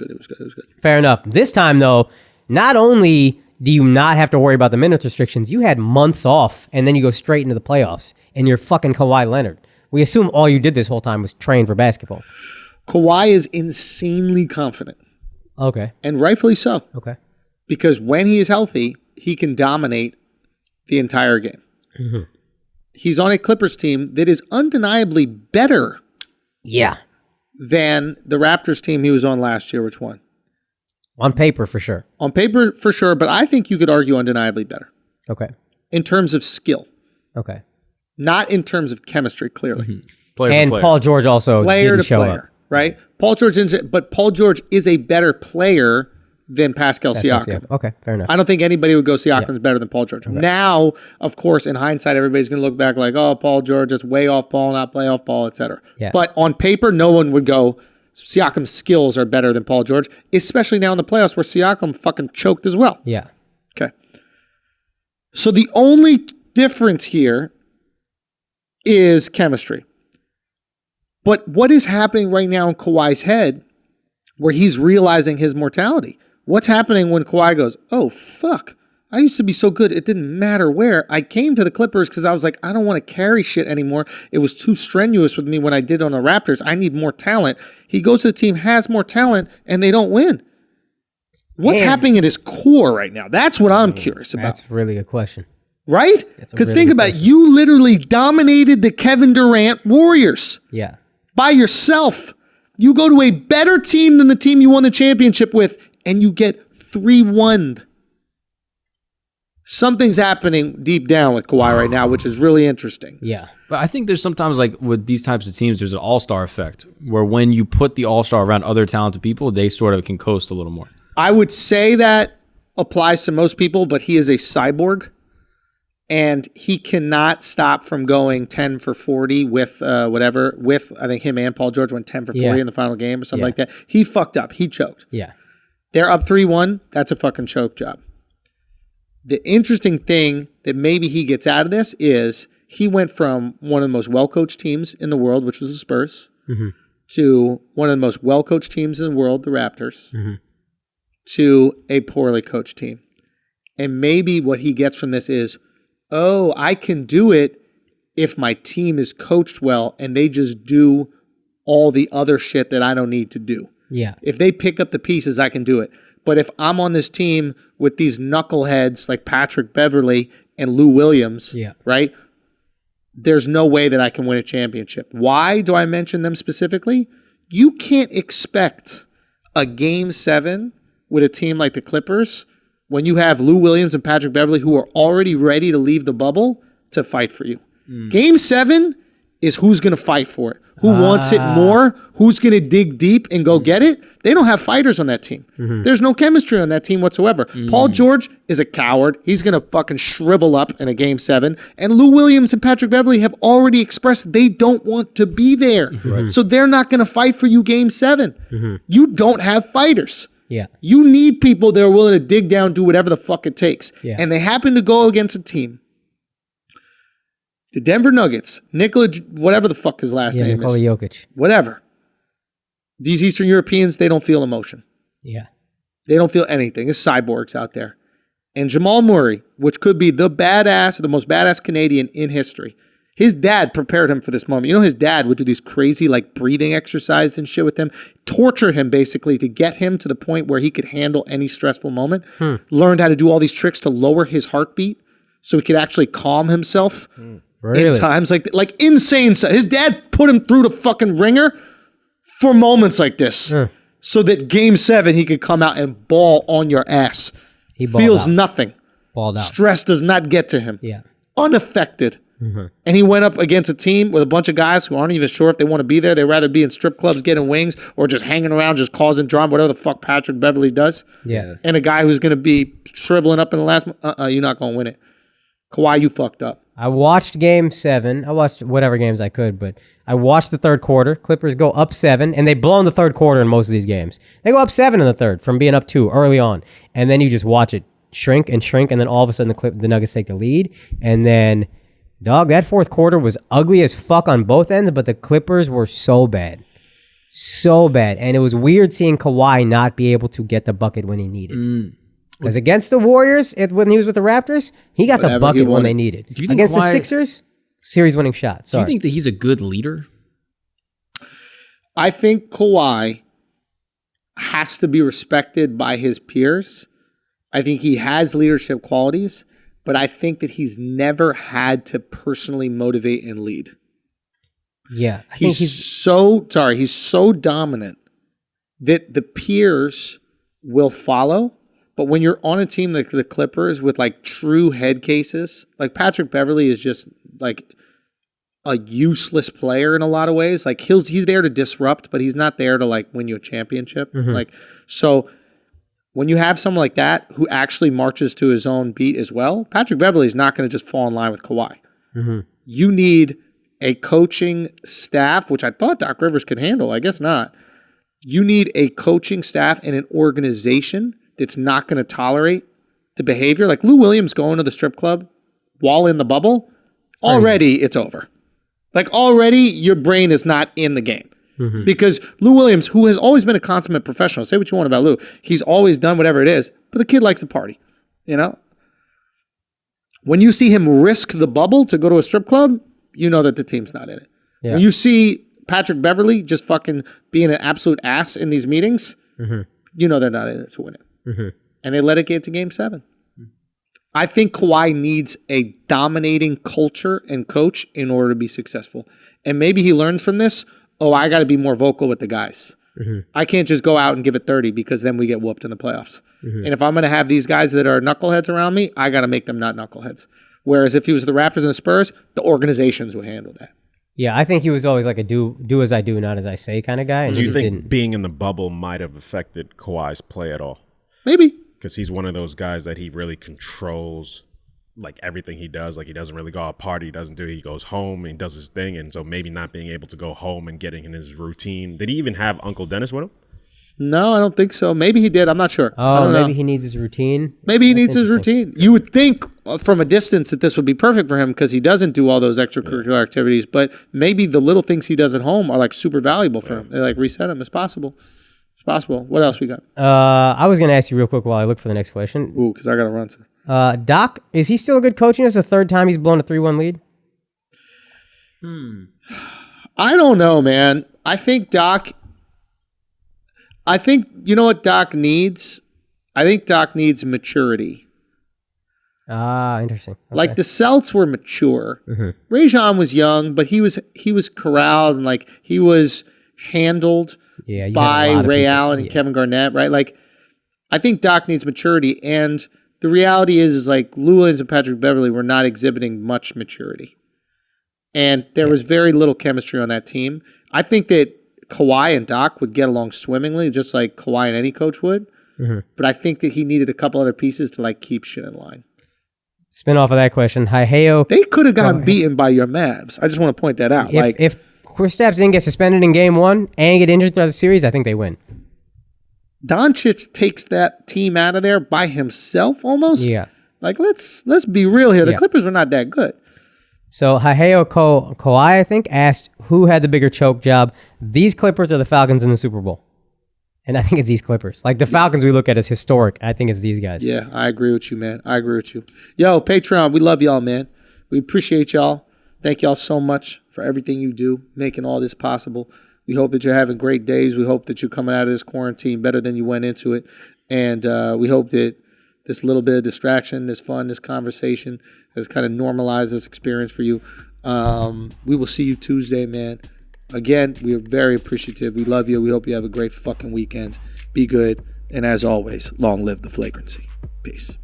good. Fair enough. This time, though, not only do you not have to worry about the minutes restrictions, you had months off, and then you go straight into the playoffs, and you're fucking Kawhi Leonard. We assume all you did this whole time was train for basketball. Kawhi is insanely confident, Okay. and rightfully so, Okay. because when he is healthy, he can dominate the entire game. Mm-hmm. He's on a Clippers team that is undeniably better Yeah. than the Raptors team he was on last year, which won. On paper, for sure. On paper, for sure, but I think you could argue undeniably better Okay. in terms of skill, Okay. not in terms of chemistry, clearly. Mm-hmm. Player And to player. Paul George also Player didn't to show player, up. right? Paul George is a better player than Pascal Siakam. Okay, fair enough. I don't think anybody would go Siakam's better than Paul George. Okay. Now, of course, in hindsight, everybody's going to look back like, oh, Paul George is way off ball, not playoff ball, etc. Yeah. But on paper, no one would go, Siakam's skills are better than Paul George, especially now in the playoffs where Siakam fucking choked as well. Yeah. Okay. So the only difference here is chemistry. But what is happening right now in Kawhi's head where he's realizing his mortality? What's happening when Kawhi goes, oh, fuck, I used to be so good, it didn't matter where. I came to the Clippers because I was like, I don't want to carry shit anymore. It was too strenuous with me when I did on the Raptors. I need more talent. He goes to the team, has more talent, and they don't win. What's happening at his core right now? That's what I'm curious about. That's really a question. Right? That's a Because really think good about it. question. You literally dominated the Kevin Durant Warriors Yeah. by yourself. You go to a better team than the team you won the championship with, and you get 3-1. Something's happening deep down with Kawhi right now, which is really interesting. Yeah. But I think there's sometimes, like with these types of teams, there's an all-star effect where when you put the all-star around other talented people, they sort of can coast a little more. I would say that applies to most people, but he is a cyborg, and he cannot stop from going 10 for 40 with I think him and Paul George went 10 for 40 in the final game or something like that. He fucked up. He choked. Yeah. They're up 3-1. That's a fucking choke job. The interesting thing that maybe he gets out of this is he went from one of the most well-coached teams in the world, which was the Spurs, to one of the most well-coached teams in the world, the Raptors, to a poorly coached team. And maybe what he gets from this is, oh, I can do it if my team is coached well and they just do all the other shit that I don't need to do. Yeah. If they pick up the pieces, I can do it. But if I'm on this team with these knuckleheads like Patrick Beverley and Lou Williams, right, there's no way that I can win a championship. Why do I mention them specifically? You can't expect a Game 7 with a team like the Clippers when you have Lou Williams and Patrick Beverley who are already ready to leave the bubble to fight for you. Game 7 is who's going to fight for it. Who wants it more? Who's going to dig deep and go get it? They don't have fighters on that team. There's no chemistry on that team whatsoever. Paul George is a coward. He's going to fucking shrivel up in a Game 7. And Lou Williams and Patrick Beverley have already expressed they don't want to be there. So they're not going to fight for you Game 7. You don't have fighters. Yeah. You need people that are willing to dig down, do whatever the fuck it takes. Yeah. And they happen to go against a team. The Denver Nuggets, whatever the fuck his last name Nikola is. Jokic. Whatever. These Eastern Europeans, they don't feel emotion. Yeah. They don't feel anything. It's cyborgs out there. And Jamal Murray, which could be the most badass Canadian in history. His dad prepared him for this moment. You know, his dad would do these crazy like breathing exercises and shit with him, torture him basically to get him to the point where he could handle any stressful moment. Learned how to do all these tricks to lower his heartbeat so he could actually calm himself. Really? In times like insane stuff. His dad put him through the fucking ringer for moments like this, so that Game 7 he could come out and ball on your ass. He balled feels out. nothing. Balled out. Stress does not get to him. Yeah. Unaffected. And he went up against a team with a bunch of guys who aren't even sure if they want to be there. They'd rather be in strip clubs getting wings or just hanging around, just causing drama, whatever the fuck Patrick Beverley does. Yeah. And a guy who's going to be shriveling up in the last, you're not going to win it. Kawhi, you fucked up. I watched Game 7. I watched whatever games I could, but I watched the third quarter. Clippers go up 7, and they blow in the third quarter in most of these games. They go up 7 in the third from being up 2 early on, and then you just watch it shrink, and then all of a sudden the Nuggets take the lead, and then, dog, that fourth quarter was ugly as fuck on both ends, but the Clippers were so bad. So bad. And it was weird seeing Kawhi not be able to get the bucket when he needed. Because against the Warriors, when he was with the Raptors, he got the bucket when they needed. Do you think Against the Kawhi- Sixers, series-winning shot. Do Sorry. you think that he's a good leader? I think Kawhi has to be respected by his peers. I think he has leadership qualities, but I think that he's never had to personally motivate and lead. Yeah. I think He's so dominant that the peers will follow. But when you're on a team like the Clippers with like true head cases, like Patrick Beverley is just like a useless player in a lot of ways. Like he's there to disrupt, but he's not there to like win you a championship. Like, so when you have someone like that who actually marches to his own beat as well, Patrick Beverley is not going to just fall in line with Kawhi. You need a coaching staff, which I thought Doc Rivers could handle. I guess not. You need a coaching staff and an organization that's not going to tolerate the behavior. Like Lou Williams going to the strip club while in the bubble, already it's over. Like already your brain is not in the game. Because Lou Williams, who has always been a consummate professional, say what you want about Lou, he's always done whatever it is, but the kid likes to party, you know? When you see him risk the bubble to go to a strip club, you know that the team's not in it. Yeah. When you see Patrick Beverley just fucking being an absolute ass in these meetings, you know they're not in it to win it. And they let it get to Game 7. I think Kawhi needs a dominating culture and coach in order to be successful. And maybe he learns from this, I got to be more vocal with the guys. I can't just go out and give it 30 because then we get whooped in the playoffs. And if I'm going to have these guys that are knuckleheads around me, I got to make them not knuckleheads. Whereas if he was the Raptors and the Spurs, the organizations would handle that. Yeah, I think he was always like a do as I do, not as I say kind of guy. And Do he you just think didn't. being in the bubble might have affected Kawhi's play at all? Maybe. Because he's one of those guys that he really controls, like everything he does. Like he doesn't really go out party, he goes home and does his thing. And so maybe not being able to go home and getting in his routine. Did he even have Uncle Dennis with him? No, I don't think so. Maybe he did. I'm not sure. I Oh, don't know. maybe he needs his routine. Maybe he needs his routine. You would think from a distance that this would be perfect for him because he doesn't do all those extracurricular activities, but maybe the little things he does at home are like super valuable for him. They like reset him. It's possible. It's possible. What else we got? I was going to ask you real quick while I look for the next question. Ooh, because I got to run. So. Doc, is he still a good coach? It's the third time he's blown a 3-1 lead. I don't know, man. I think you know what Doc needs? I think Doc needs maturity. Ah, interesting. Okay. Like the Celts were mature. Rajon was young, but he was corralled and like he was handled you had a by lot of Ray people. Allen and Kevin Garnett, right? Like I think Doc needs maturity, and the reality is like Lou Williams and Patrick Beverley were not exhibiting much maturity, and there was very little chemistry on that team. I think that Kawhi and Doc would get along swimmingly, just like Kawhi and any coach would. But I think that he needed a couple other pieces to like keep shit in line. Spin off of that question, Hiheo. They could have gotten beaten by your Mavs. I just want to point that out. If Kristaps didn't get suspended in game 1 and get injured throughout the series, I think they win. Doncic takes that team out of there by himself almost. Yeah. Like let's be real here. The Yeah. Clippers were not that good. So Hiheo Kawhi, I think, asked who had the bigger choke job, these Clippers or the Falcons in the Super Bowl? And I think it's these Clippers. Like the Falcons we look at as historic. I think it's these guys. Yeah, I agree with you, man. I agree with you. Yo, Patreon, we love y'all, man. We appreciate y'all. Thank y'all so much for everything you do, making all this possible. We hope that you're having great days. We hope that you're coming out of this quarantine better than you went into it. And we hope that this little bit of distraction, this fun, this conversation has kind of normalized this experience for you. We will see you Tuesday, man. Again, we are very appreciative. We love you. We hope you have a great fucking weekend. Be good. And as always, long live the flagrancy. Peace.